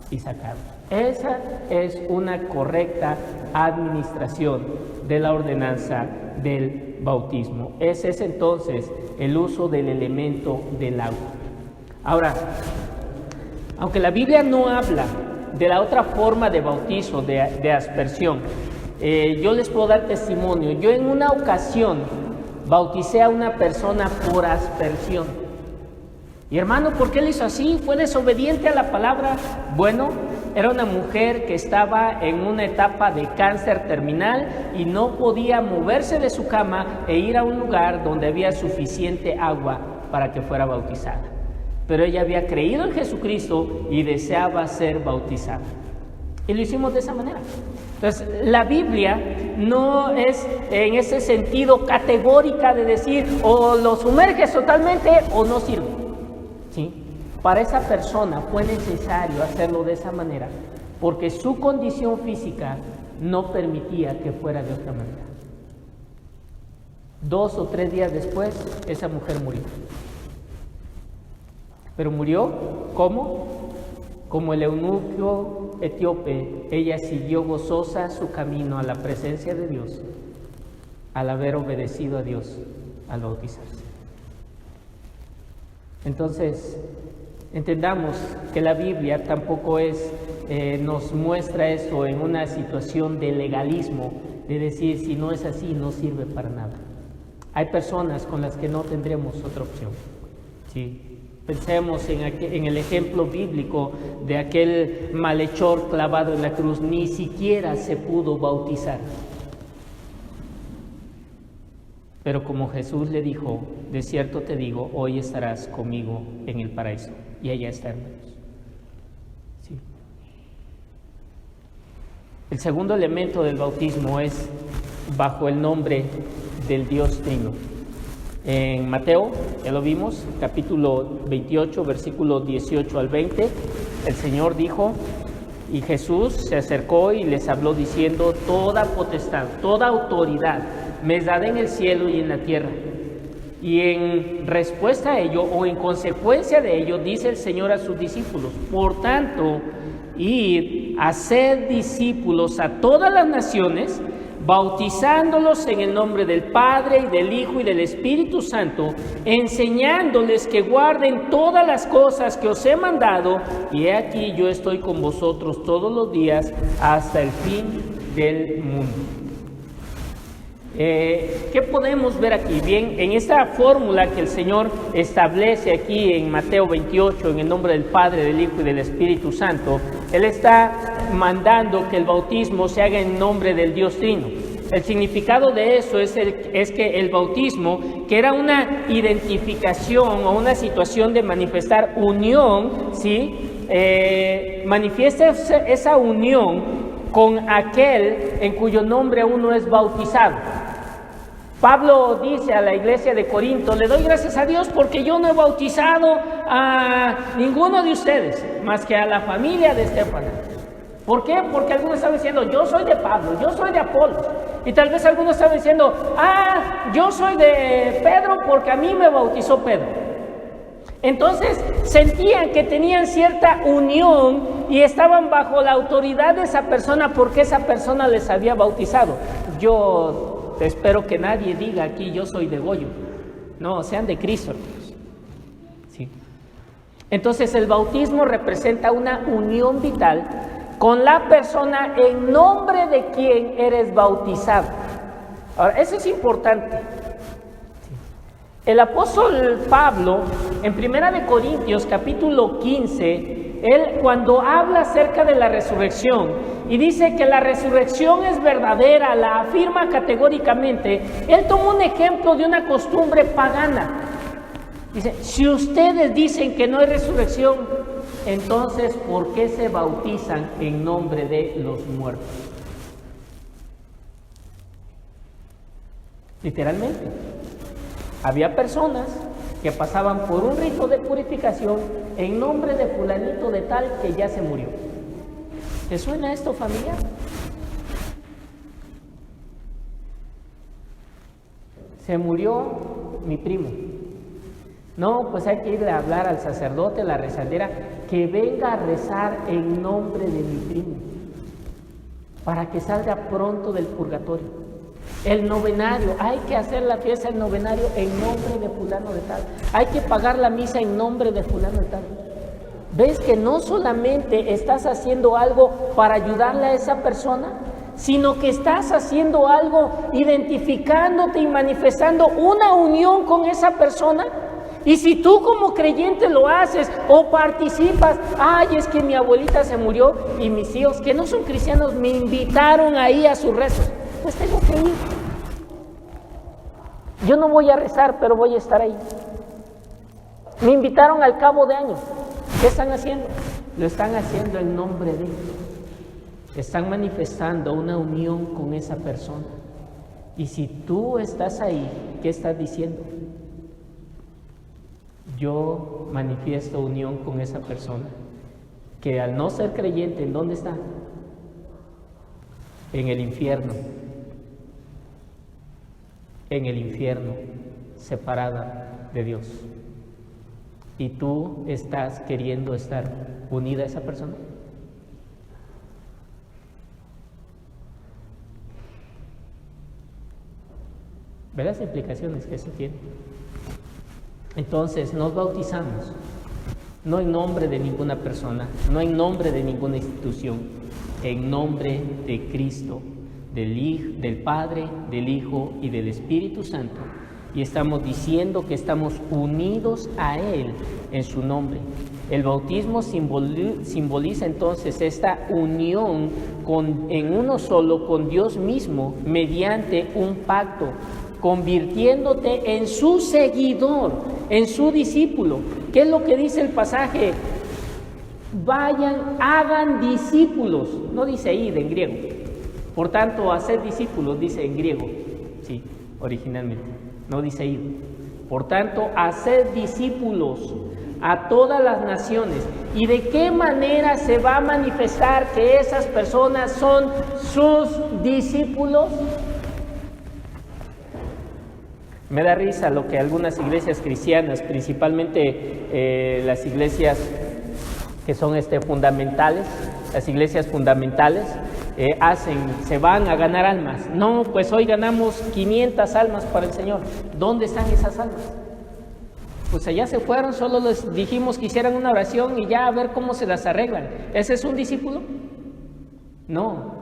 y sacado. Esa es una correcta administración de la ordenanza del bautismo. Ese es entonces el uso del elemento del agua. Ahora, aunque la Biblia no habla de la otra forma de bautizo, de aspersión, yo les puedo dar testimonio. Yo en una ocasión bauticé a una persona por aspersión. Y hermano, ¿por qué le hizo así? ¿Fue desobediente a la palabra? Bueno, era una mujer que estaba en una etapa de cáncer terminal y no podía moverse de su cama e ir a un lugar donde había suficiente agua para que fuera bautizada. Pero ella había creído en Jesucristo y deseaba ser bautizada. Y lo hicimos de esa manera. Entonces, la Biblia no es en ese sentido categórica de decir o lo sumerges totalmente o no sirve. ¿Sí? Para esa persona fue necesario hacerlo de esa manera porque su condición física no permitía que fuera de otra manera. 2 o 3 días después, esa mujer murió. Pero murió, ¿cómo? Como el eunuco etíope, ella siguió gozosa su camino a la presencia de Dios al haber obedecido a Dios al bautizarse. Entonces, entendamos que la Biblia tampoco nos muestra eso en una situación de legalismo, de decir si no es así no sirve para nada. Hay personas con las que no tendremos otra opción, ¿sí? Pensemos en el ejemplo bíblico de aquel malhechor clavado en la cruz, ni siquiera se pudo bautizar. Pero como Jesús le dijo, de cierto te digo, hoy estarás conmigo en el paraíso. Y allá está, hermanos. ¿Sí? El segundo elemento del bautismo es bajo el nombre del Dios Trino. En Mateo, ya lo vimos, capítulo 28, versículo 18 al 20, el Señor dijo, y Jesús se acercó y les habló diciendo, toda potestad, toda autoridad me es dada en el cielo y en la tierra. Y en respuesta a ello, o en consecuencia de ello, dice el Señor a sus discípulos, por tanto, id, haced discípulos a todas las naciones, bautizándolos en el nombre del Padre y del Hijo y del Espíritu Santo, enseñándoles que guarden todas las cosas que os he mandado, y he aquí yo estoy con vosotros todos los días hasta el fin del mundo. ¿Qué podemos ver aquí? Bien, en esta fórmula que el Señor establece aquí en Mateo 28, en el nombre del Padre, del Hijo y del Espíritu Santo, Él está mandando que el bautismo se haga en nombre del Dios Trino. El significado de eso es que el bautismo, que era una identificación o una situación de manifestar unión, ¿sí? Manifiesta esa unión con aquel en cuyo nombre uno es bautizado. Pablo dice a la iglesia de Corinto, le doy gracias a Dios porque yo no he bautizado a ninguno de ustedes, más que a la familia de Estéfanas. ¿Por qué? Porque algunos estaban diciendo, yo soy de Pablo, yo soy de Apolo. Y tal vez algunos estaban diciendo, yo soy de Pedro porque a mí me bautizó Pedro. Entonces sentían que tenían cierta unión y estaban bajo la autoridad de esa persona porque esa persona les había bautizado. Yo espero que nadie diga aquí yo soy de Goyo. No, sean de Cristo, hermanos. Sí. Entonces el bautismo representa una unión vital con la persona en nombre de quien eres bautizado. Ahora, eso es importante. El apóstol Pablo, en 1 Corintios capítulo 15, él cuando habla acerca de la resurrección y dice que la resurrección es verdadera, la afirma categóricamente, él toma un ejemplo de una costumbre pagana. Dice, si ustedes dicen que no hay resurrección, entonces ¿por qué se bautizan en nombre de los muertos? Literalmente. Había personas que pasaban por un rito de purificación en nombre de fulanito de tal que ya se murió. ¿Te suena esto familiar? Se murió mi primo. No, pues hay que ir a hablar al sacerdote, a la rezandera, que venga a rezar en nombre de mi primo, para que salga pronto del purgatorio. El novenario, hay que hacer la fiesta del novenario en nombre de fulano de tal. Hay que pagar la misa en nombre de fulano de tal. ¿Ves que no solamente estás haciendo algo para ayudarle a esa persona, sino que estás haciendo algo identificándote y manifestando una unión con esa persona? Y si tú como creyente lo haces o participas, ay, es que mi abuelita se murió y mis hijos que no son cristianos me invitaron ahí a sus rezos, pues tengo que ir. Yo no voy a rezar, pero voy a estar ahí. Me invitaron al cabo de año. ¿Qué están haciendo? Lo están haciendo en nombre de Dios. Están manifestando una unión con esa persona. Y si tú estás ahí, ¿qué estás diciendo? Yo manifiesto unión con esa persona, que al no ser creyente, ¿en dónde está? En el infierno. En el infierno, separada de Dios. ¿Y tú estás queriendo estar unida a esa persona? ¿Ve las implicaciones que eso tiene? Entonces nos bautizamos, no en nombre de ninguna persona, no en nombre de ninguna institución, en nombre de Cristo, del Padre, del Hijo y del Espíritu Santo. Y estamos diciendo que estamos unidos a Él en su nombre. El bautismo simboliza entonces esta unión en uno solo con Dios mismo mediante un pacto, convirtiéndote en su seguidor, en su discípulo. ¿Qué es lo que dice el pasaje? Vayan, hagan discípulos. No dice id en griego. Por tanto, hacer discípulos dice en griego. Sí, originalmente. No dice id. Por tanto, hacer discípulos a todas las naciones. ¿Y de qué manera se va a manifestar que esas personas son sus discípulos? Me da risa lo que algunas iglesias cristianas, principalmente las iglesias que son fundamentales, las iglesias fundamentales, hacen, se van a ganar almas. No, pues hoy ganamos 500 almas para el Señor. ¿Dónde están esas almas? Pues allá se fueron, solo les dijimos que hicieran una oración y ya a ver cómo se las arreglan. ¿Ese es un discípulo? No.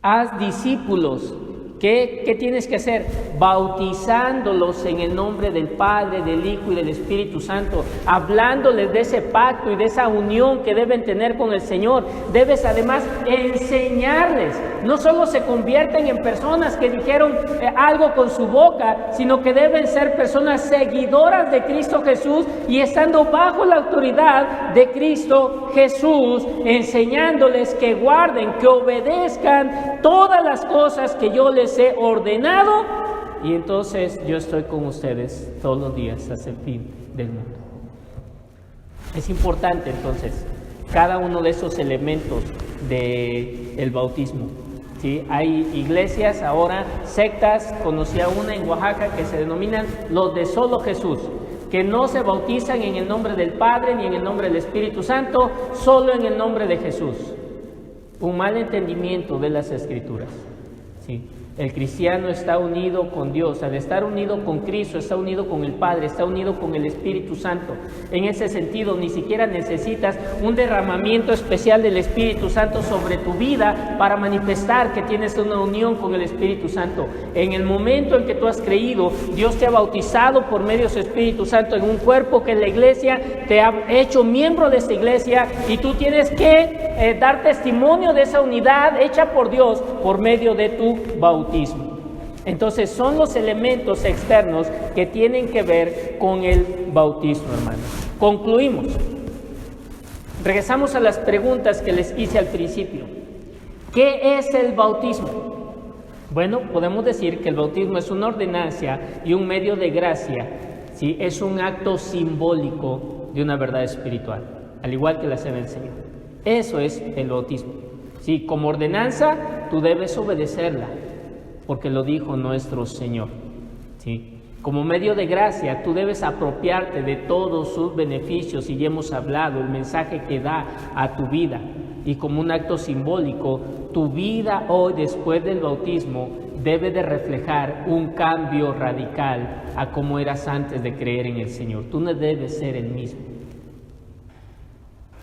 Haz discípulos. ¿Qué tienes que hacer? Bautizándolos en el nombre del Padre, del Hijo y del Espíritu Santo, hablándoles de ese pacto y de esa unión que deben tener con el Señor. Debes además enseñarles. No solo se convierten en personas que dijeron algo con su boca, sino que deben ser personas seguidoras de Cristo Jesús y estando bajo la autoridad de Cristo Jesús, enseñándoles que guarden, que obedezcan todas las cosas que yo les he ordenado, y entonces yo estoy con ustedes todos los días hasta el fin del mundo. Es importante entonces cada uno de esos elementos del bautismo. ¿Sí? Hay iglesias ahora, sectas, conocí a una en Oaxaca que se denominan los de solo Jesús, que no se bautizan en el nombre del Padre ni en el nombre del Espíritu Santo, solo en el nombre de Jesús. Un mal entendimiento de las Escrituras. ¿Sí? El cristiano está unido con Dios. Al estar unido con Cristo, está unido con el Padre, está unido con el Espíritu Santo. En ese sentido, ni siquiera necesitas un derramamiento especial del Espíritu Santo sobre tu vida para manifestar que tienes una unión con el Espíritu Santo. En el momento en que tú has creído, Dios te ha bautizado por medio de su Espíritu Santo en un cuerpo que es la iglesia, te ha hecho miembro de esta iglesia y tú tienes que dar testimonio de esa unidad hecha por Dios por medio de tu bautismo. Entonces son los elementos externos que tienen que ver con el bautismo, hermanos. Concluimos. Regresamos a las preguntas que les hice al principio. ¿Qué es el bautismo? Bueno, podemos decir que el bautismo es una ordenanza y un medio de gracia, ¿sí? Es un acto simbólico de una verdad espiritual, al igual que la cena del Señor. Eso es el bautismo. Sí, como ordenanza, tú debes obedecerla, porque lo dijo nuestro Señor. ¿Sí? Como medio de gracia, tú debes apropiarte de todos sus beneficios, y ya hemos hablado, el mensaje que da a tu vida. Y como un acto simbólico, tu vida hoy, después del bautismo, debe de reflejar un cambio radical a como eras antes de creer en el Señor. Tú no debes ser el mismo.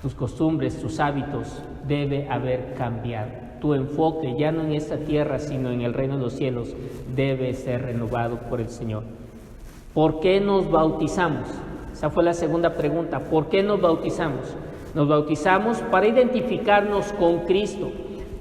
Tus costumbres, tus hábitos debe haber cambiado. Tu enfoque, ya no en esta tierra, sino en el reino de los cielos, debe ser renovado por el Señor. ¿Por qué nos bautizamos? Esa fue la segunda pregunta. ¿Por qué nos bautizamos? Nos bautizamos para identificarnos con Cristo,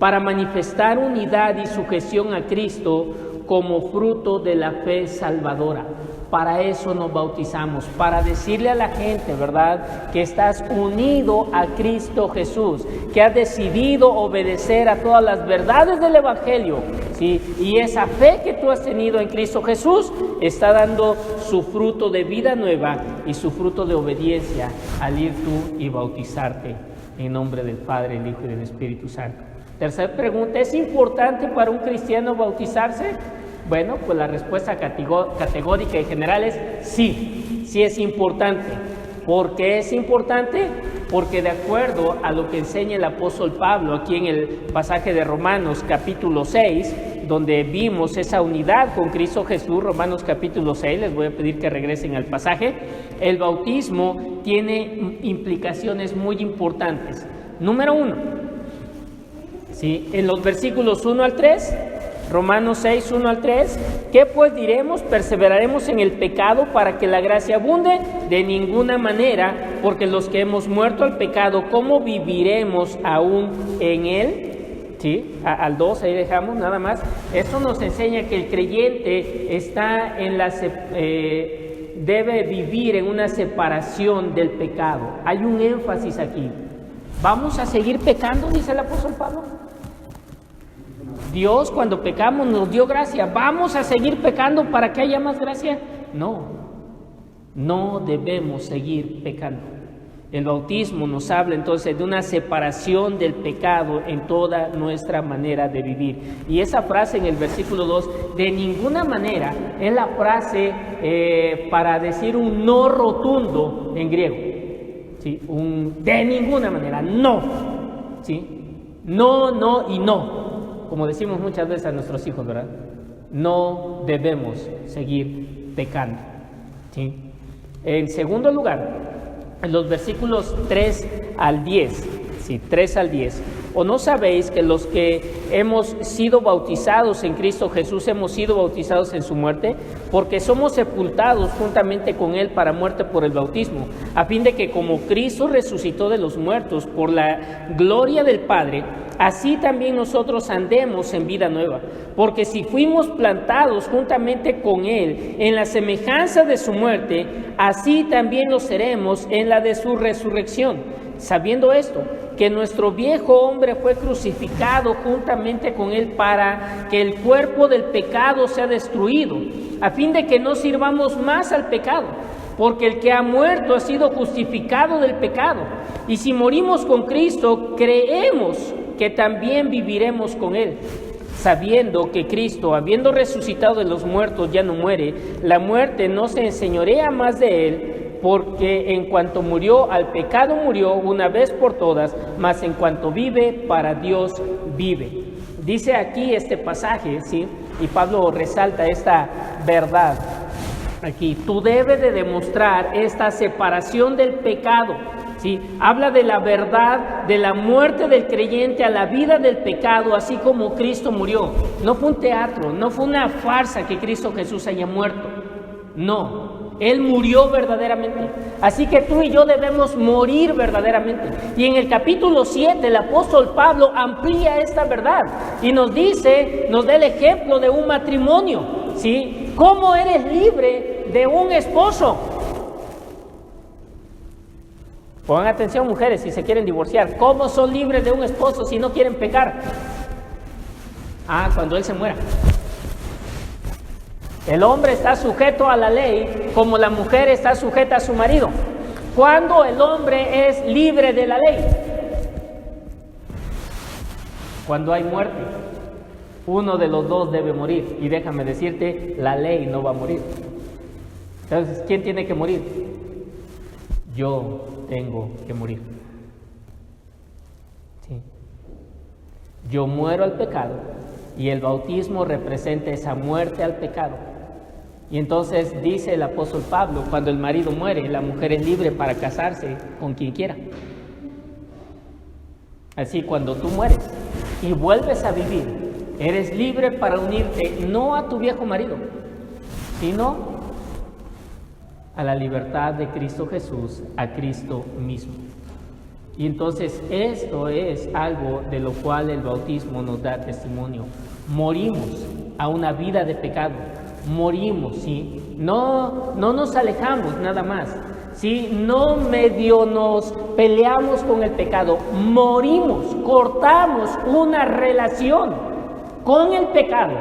para manifestar unidad y sujeción a Cristo como fruto de la fe salvadora. Para eso nos bautizamos, para decirle a la gente, ¿verdad?, que estás unido a Cristo Jesús, que has decidido obedecer a todas las verdades del Evangelio, ¿sí? Y esa fe que tú has tenido en Cristo Jesús está dando su fruto de vida nueva y su fruto de obediencia al ir tú y bautizarte en nombre del Padre, el Hijo y del Espíritu Santo. Tercera pregunta, ¿es importante para un cristiano bautizarse? Bueno, pues la respuesta categórica y general es sí, sí es importante. ¿Por qué es importante? Porque de acuerdo a lo que enseña el apóstol Pablo aquí en el pasaje de Romanos capítulo 6, donde vimos esa unidad con Cristo Jesús, Romanos capítulo 6, les voy a pedir que regresen al pasaje, el bautismo tiene implicaciones muy importantes. Número 1, ¿sí? En los versículos 1 al 3, Romanos 6, 1 al 3, ¿qué pues diremos? ¿Perseveraremos en el pecado para que la gracia abunde? De ninguna manera, porque los que hemos muerto al pecado, ¿cómo viviremos aún en él? ¿Sí? Al 2, ahí dejamos nada más. Esto nos enseña que el creyente está en debe vivir en una separación del pecado. Hay un énfasis aquí. ¿Vamos a seguir pecando?, dice el apóstol Pablo. Dios, cuando pecamos, nos dio gracia. ¿Vamos a seguir pecando para que haya más gracia? No, no debemos seguir pecando. El bautismo nos habla entonces de una separación del pecado en toda nuestra manera de vivir. Y esa frase en el versículo 2, de ninguna manera, es la frase para decir un no rotundo en griego. ¿Sí? De ninguna manera, no. ¿Sí? No, no y no. Como decimos muchas veces a nuestros hijos, ¿verdad? No debemos seguir pecando. ¿Sí? En segundo lugar, en los versículos 3 al 10, ¿sí? 3 al 10. ¿O no sabéis que los que hemos sido bautizados en Cristo Jesús hemos sido bautizados en su muerte? Porque somos sepultados juntamente con Él para muerte por el bautismo, a fin de que como Cristo resucitó de los muertos por la gloria del Padre, así también nosotros andemos en vida nueva. Porque si fuimos plantados juntamente con Él en la semejanza de su muerte, así también lo seremos en la de su resurrección. Sabiendo esto, que nuestro viejo hombre fue crucificado juntamente con Él para que el cuerpo del pecado sea destruido, a fin de que no sirvamos más al pecado, porque el que ha muerto ha sido justificado del pecado. Y si morimos con Cristo, creemos que también viviremos con Él, sabiendo que Cristo, habiendo resucitado de los muertos, ya no muere, la muerte no se enseñorea más de Él, porque en cuanto murió, al pecado murió una vez por todas, mas en cuanto vive, para Dios vive. Dice aquí este pasaje, ¿sí? Y Pablo resalta esta verdad aquí. Tú debes de demostrar esta separación del pecado, ¿sí? Habla de la verdad, de la muerte del creyente a la vida del pecado, así como Cristo murió. No fue un teatro, no fue una farsa que Cristo Jesús haya muerto. No. Él murió verdaderamente. Así que tú y yo debemos morir verdaderamente. Y en el capítulo 7 el apóstol Pablo amplía esta verdad y nos dice, nos da el ejemplo de un matrimonio, ¿sí? ¿Cómo eres libre de un esposo? Pongan atención, mujeres, si se quieren divorciar. ¿Cómo son libres de un esposo si no quieren pecar? Cuando él se muera. El hombre está sujeto a la ley como la mujer está sujeta a su marido. ¿Cuándo el hombre es libre de la ley? Cuando hay muerte. Uno de los dos debe morir. Y déjame decirte, la ley no va a morir. Entonces, ¿quién tiene que morir? Yo tengo que morir. Sí. Yo muero al pecado y el bautismo representa esa muerte al pecado. Y entonces dice el apóstol Pablo, cuando el marido muere, la mujer es libre para casarse con quien quiera. Así, cuando tú mueres y vuelves a vivir, eres libre para unirte no a tu viejo marido, sino a la libertad de Cristo Jesús, a Cristo mismo. Y entonces esto es algo de lo cual el bautismo nos da testimonio. Morimos a una vida de pecado. Morimos, ¿sí? No nos alejamos nada más, ¿sí? No medio nos peleamos con el pecado. Morimos, cortamos una relación con el pecado.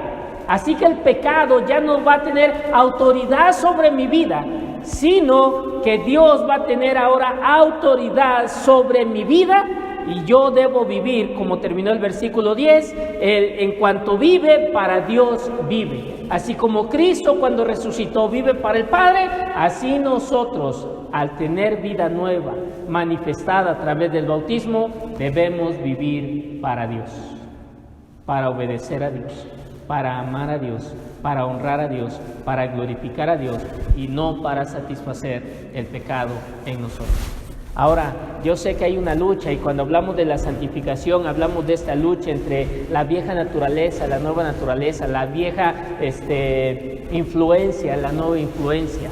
Así que el pecado ya no va a tener autoridad sobre mi vida, sino que Dios va a tener ahora autoridad sobre mi vida y yo debo vivir, como terminó el versículo 10, en cuanto vive, para Dios vive. Así como Cristo cuando resucitó vive para el Padre, así nosotros, al tener vida nueva manifestada a través del bautismo, debemos vivir para Dios, para obedecer a Dios, para amar a Dios, para honrar a Dios, para glorificar a Dios y no para satisfacer el pecado en nosotros. Ahora, yo sé que hay una lucha y cuando hablamos de la santificación, hablamos de esta lucha entre la vieja naturaleza, la nueva naturaleza, la vieja influencia, la nueva influencia.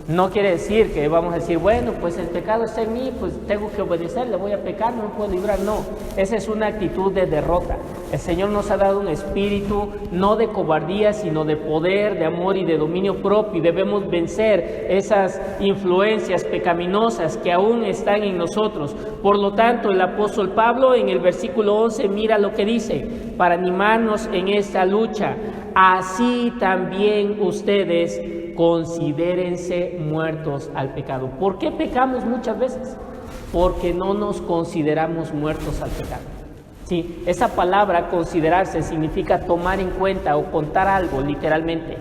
No quiere decir que vamos a decir, bueno, pues el pecado está en mí, pues tengo que obedecer, le voy a pecar, no me puedo librar. No, esa es una actitud de derrota. El Señor nos ha dado un espíritu no de cobardía, sino de poder, de amor y de dominio propio. Y debemos vencer esas influencias pecaminosas que aún están en nosotros. Por lo tanto, el apóstol Pablo en el versículo 11 mira lo que dice, para animarnos en esta lucha. Así también ustedes considérense muertos al pecado. ¿Por qué pecamos muchas veces? Porque no nos consideramos muertos al pecado. Sí, esa palabra considerarse significa tomar en cuenta o contar algo, literalmente.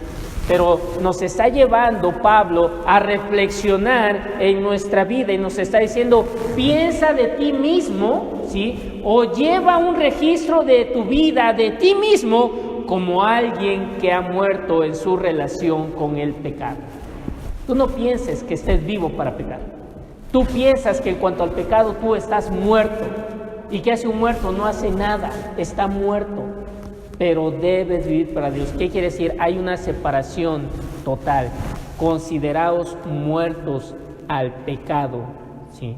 Pero nos está llevando Pablo a reflexionar en nuestra vida y nos está diciendo, piensa de ti mismo, ¿sí? O lleva un registro de tu vida, de ti mismo, como alguien que ha muerto en su relación con el pecado. Tú no pienses que estés vivo para pecar. Tú piensas que en cuanto al pecado tú estás muerto. ¿Y qué hace un muerto? No hace nada, está muerto. Pero debes vivir para Dios. ¿Qué quiere decir? Hay una separación total. Consideraos muertos al pecado, ¿sí?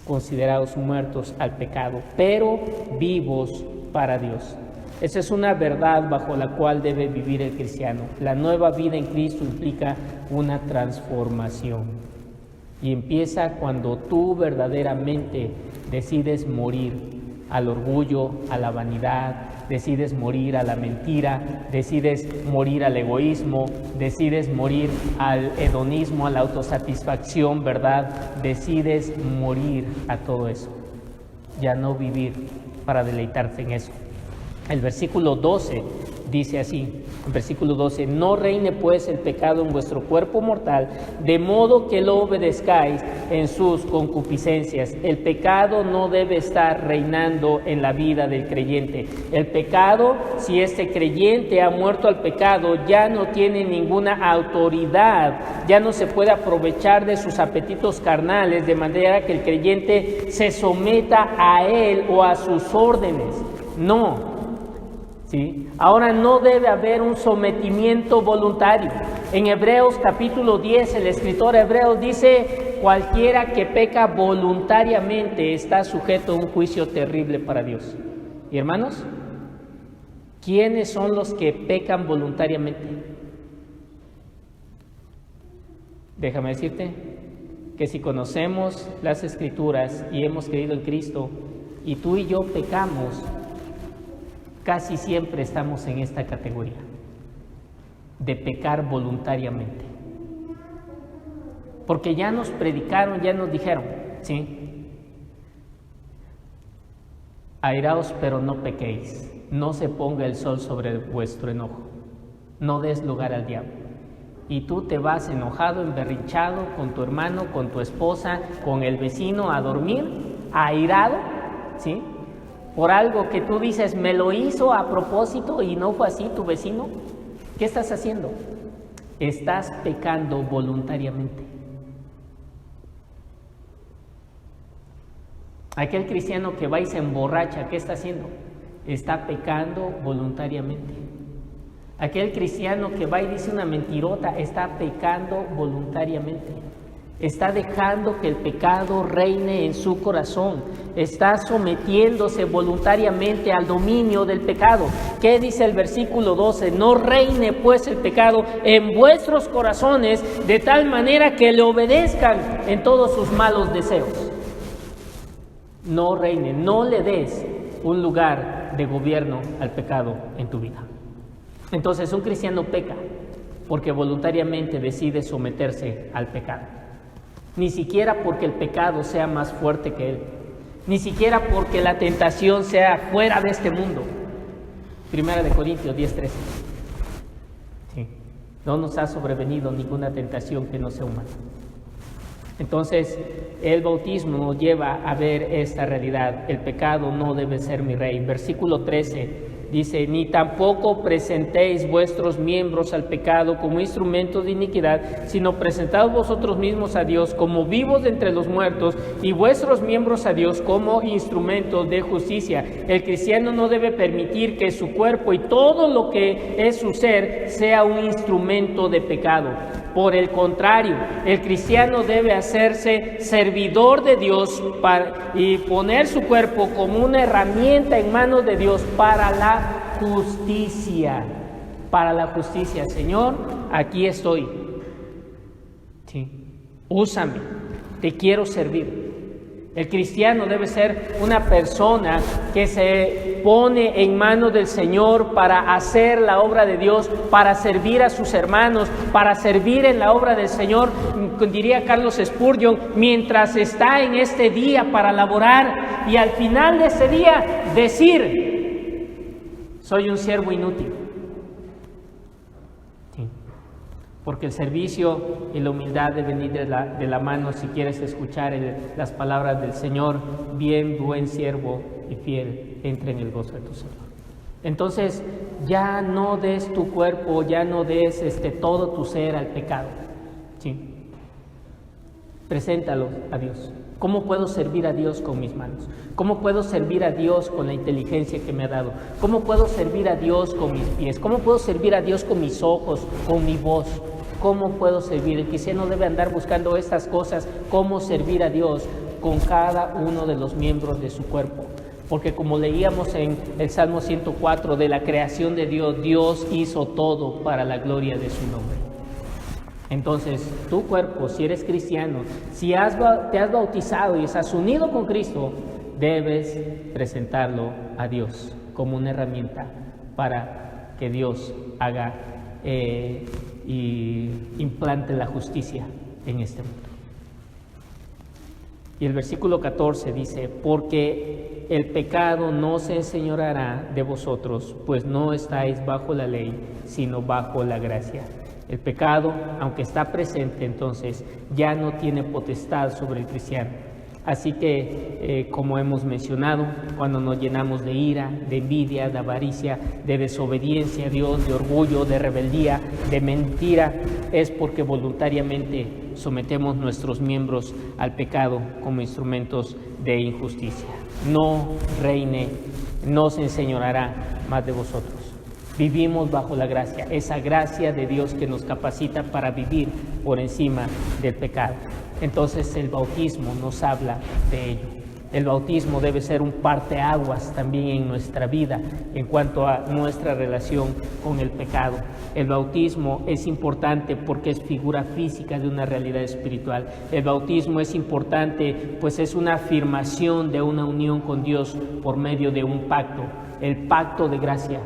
Consideraos muertos al pecado, pero vivos para Dios. Esa es una verdad bajo la cual debe vivir el cristiano. La nueva vida en Cristo implica una transformación. Y empieza cuando tú verdaderamente decides morir al orgullo, a la vanidad, decides morir a la mentira, decides morir al egoísmo, decides morir al hedonismo, a la autosatisfacción, ¿verdad? Decides morir a todo eso. Ya no vivir para deleitarte en eso. El versículo 12 dice así, en versículo 12: no reine pues el pecado en vuestro cuerpo mortal, de modo que lo obedezcáis en sus concupiscencias. El pecado no debe estar reinando en la vida del creyente. El pecado, si este creyente ha muerto al pecado, ya no tiene ninguna autoridad, ya no se puede aprovechar de sus apetitos carnales, de manera que el creyente se someta a él o a sus órdenes. No. ¿Sí? Ahora no debe haber un sometimiento voluntario. En Hebreos capítulo 10, el escritor hebreo dice: cualquiera que peca voluntariamente está sujeto a un juicio terrible para Dios. Y hermanos, ¿quiénes son los que pecan voluntariamente? Déjame decirte que si conocemos las Escrituras y hemos creído en Cristo, y tú y yo pecamos, casi siempre estamos en esta categoría de pecar voluntariamente. Porque ya nos predicaron, ya nos dijeron, ¿sí? Airaos, pero no pequéis, no se ponga el sol sobre vuestro enojo, no des lugar al diablo. Y tú te vas enojado, emberrinchado con tu hermano, con tu esposa, con el vecino a dormir, airado, ¿sí? Por algo que tú dices, me lo hizo a propósito y no fue así tu vecino. ¿Qué estás haciendo? Estás pecando voluntariamente. Aquel cristiano que va y se emborracha, ¿qué está haciendo? Está pecando voluntariamente. Aquel cristiano que va y dice una mentirota, está pecando voluntariamente. Está dejando que el pecado reine en su corazón. Está sometiéndose voluntariamente al dominio del pecado. ¿Qué dice el versículo 12? No reine pues el pecado en vuestros corazones, de tal manera que le obedezcan en todos sus malos deseos. No reine, no le des un lugar de gobierno al pecado en tu vida. Entonces, un cristiano peca porque voluntariamente decide someterse al pecado. Ni siquiera porque el pecado sea más fuerte que él, ni siquiera porque la tentación sea fuera de este mundo. Primera de Corintios 10:13. Sí. No nos ha sobrevenido ninguna tentación que no sea humana. Entonces, el bautismo nos lleva a ver esta realidad. El pecado no debe ser mi rey. Versículo 13 dice: ni tampoco presentéis vuestros miembros al pecado como instrumentos de iniquidad, sino presentaos vosotros mismos a Dios como vivos de entre los muertos, y vuestros miembros a Dios como instrumentos de justicia. El cristiano no debe permitir que su cuerpo y todo lo que es su ser sea un instrumento de pecado. Por el contrario, el cristiano debe hacerse servidor de Dios y poner su cuerpo como una herramienta en manos de Dios para la justicia. Para la justicia. Señor, aquí estoy. Sí. Úsame. Te quiero servir. El cristiano debe ser una persona que se pone en manos del Señor para hacer la obra de Dios, para servir a sus hermanos, para servir en la obra del Señor. Diría Carlos Spurgeon, mientras está en este día para laborar, y al final de ese día decir: soy un siervo inútil. Sí. Porque el servicio y la humildad deben ir de la mano si quieres escuchar las palabras del Señor: bien, buen siervo y fiel, entra en el gozo de tu Señor. Entonces, ya no des tu cuerpo, ya no des todo tu ser al pecado. Sí. Preséntalo a Dios. ¿Cómo puedo servir a Dios con mis manos? ¿Cómo puedo servir a Dios con la inteligencia que me ha dado? ¿Cómo puedo servir a Dios con mis pies? ¿Cómo puedo servir a Dios con mis ojos, con mi voz? ¿Cómo puedo servir? El cristiano debe andar buscando estas cosas, cómo servir a Dios con cada uno de los miembros de su cuerpo. Porque como leíamos en el Salmo 104, de la creación de Dios, Dios hizo todo para la gloria de su nombre. Entonces, tu cuerpo, si eres cristiano, si te has bautizado y estás unido con Cristo, debes presentarlo a Dios como una herramienta para que Dios haga y implante la justicia en este mundo. Y el versículo 14 dice, porque el pecado no se enseñoreará de vosotros, pues no estáis bajo la ley, sino bajo la gracia. El pecado, aunque está presente, entonces ya no tiene potestad sobre el cristiano. Así que, como hemos mencionado, cuando nos llenamos de ira, de envidia, de avaricia, de desobediencia a Dios, de orgullo, de rebeldía, de mentira, es porque voluntariamente sometemos nuestros miembros al pecado como instrumentos de injusticia. No reine, no se enseñoreará más de vosotros. Vivimos bajo la gracia, esa gracia de Dios que nos capacita para vivir por encima del pecado. Entonces el bautismo nos habla de ello. El bautismo debe ser un parteaguas también en nuestra vida en cuanto a nuestra relación con el pecado. El bautismo es importante porque es figura física de una realidad espiritual. El bautismo es importante pues es una afirmación de una unión con Dios por medio de un pacto, el pacto de gracia,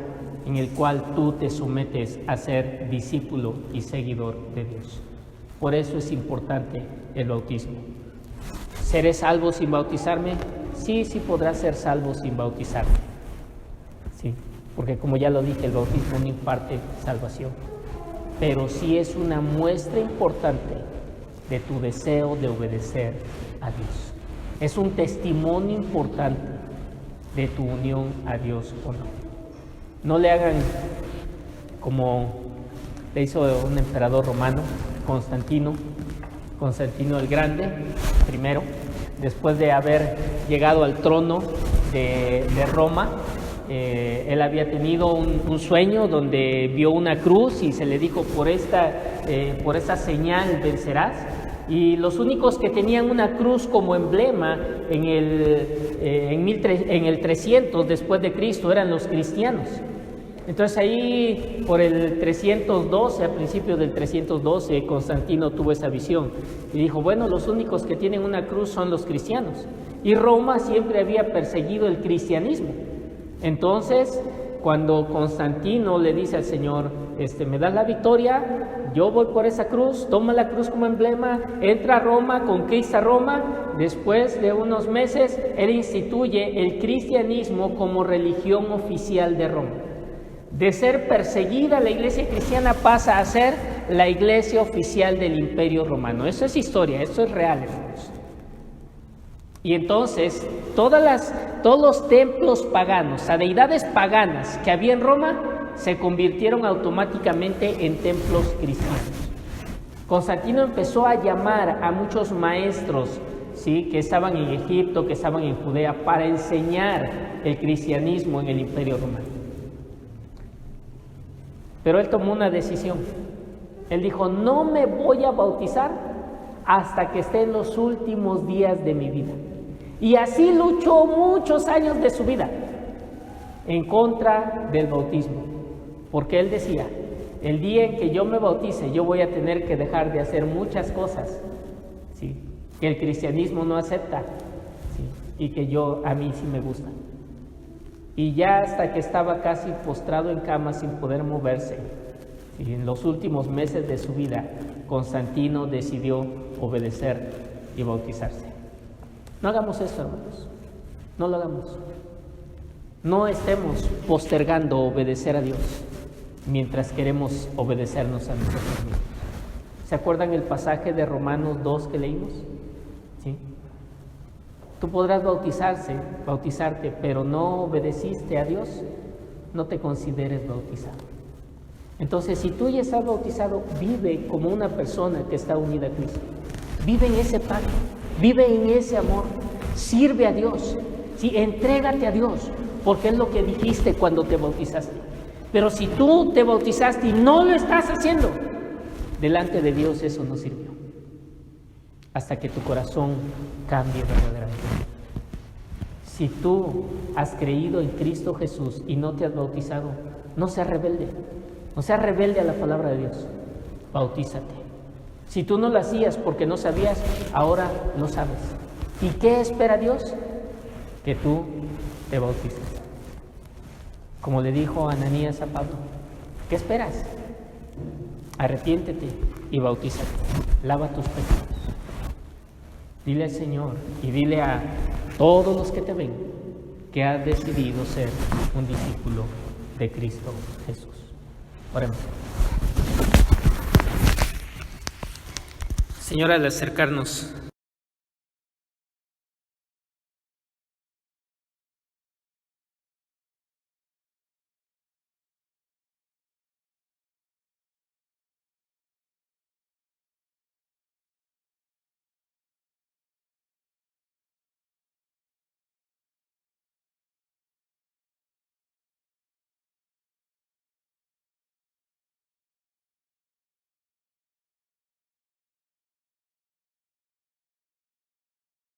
en el cual tú te sometes a ser discípulo y seguidor de Dios. Por eso es importante el bautismo. ¿Seré salvo sin bautizarme? Sí, sí podrás ser salvo sin bautizarme. Sí, porque como ya lo dije, el bautismo no imparte salvación. Pero sí es una muestra importante de tu deseo de obedecer a Dios. Es un testimonio importante de tu unión a Dios o no. No le hagan como le hizo un emperador romano, Constantino el Grande, primero, después de haber llegado al trono de Roma. Él había tenido un sueño donde vio una cruz y se le dijo, por esta señal vencerás. Y los únicos que tenían una cruz como emblema en el 300 después de Cristo eran los cristianos. Entonces ahí por el 312, a principios del 312, Constantino tuvo esa visión y dijo, bueno, los únicos que tienen una cruz son los cristianos. Y Roma siempre había perseguido el cristianismo. Entonces, cuando Constantino le dice al Señor, me das la victoria, yo voy por esa cruz, toma la cruz como emblema, entra a Roma, conquista Roma. Después de unos meses, él instituye el cristianismo como religión oficial de Roma. De ser perseguida, la iglesia cristiana pasa a ser la iglesia oficial del Imperio Romano. Eso es historia, eso es real, hermanos. Y entonces, todos los templos paganos, a deidades paganas que había en Roma, se convirtieron automáticamente en templos cristianos. Constantino empezó a llamar a muchos maestros, ¿sí?, que estaban en Egipto, que estaban en Judea, para enseñar el cristianismo en el Imperio Romano. Pero él tomó una decisión. Él dijo, no me voy a bautizar hasta que esté en los últimos días de mi vida. Y así luchó muchos años de su vida en contra del bautismo. Porque él decía, el día en que yo me bautice, yo voy a tener que dejar de hacer muchas cosas, ¿sí?, que el cristianismo no acepta, ¿sí?, y que a mí sí me gustan. Y ya hasta que estaba casi postrado en cama sin poder moverse, y en los últimos meses de su vida, Constantino decidió obedecer y bautizarse. No hagamos esto, hermanos. No lo hagamos. No estemos postergando obedecer a Dios mientras queremos obedecernos a nosotros mismos. ¿Se acuerdan el pasaje de Romanos 2 que leímos? ¿Sí? Tú podrás bautizarte, pero no obedeciste a Dios, no te consideres bautizado. Entonces, si tú ya estás bautizado, vive como una persona que está unida a Cristo. Vive en ese pacto, vive en ese amor, sirve a Dios, ¿sí?, entrégate a Dios, porque es lo que dijiste cuando te bautizaste. Pero si tú te bautizaste y no lo estás haciendo, delante de Dios eso no sirvió. Hasta que tu corazón cambie verdaderamente. Si tú has creído en Cristo Jesús y no te has bautizado, no seas rebelde. No seas rebelde a la palabra de Dios. Bautízate. Si tú no lo hacías porque no sabías, ahora lo sabes. ¿Y qué espera Dios? Que tú te bautices. Como le dijo Ananías a Pablo, ¿qué esperas? Arrepiéntete y bautízate. Lava tus pecados. Dile al Señor y dile a todos los que te ven que has decidido ser un discípulo de Cristo Jesús. Oremos. Señor, al acercarnos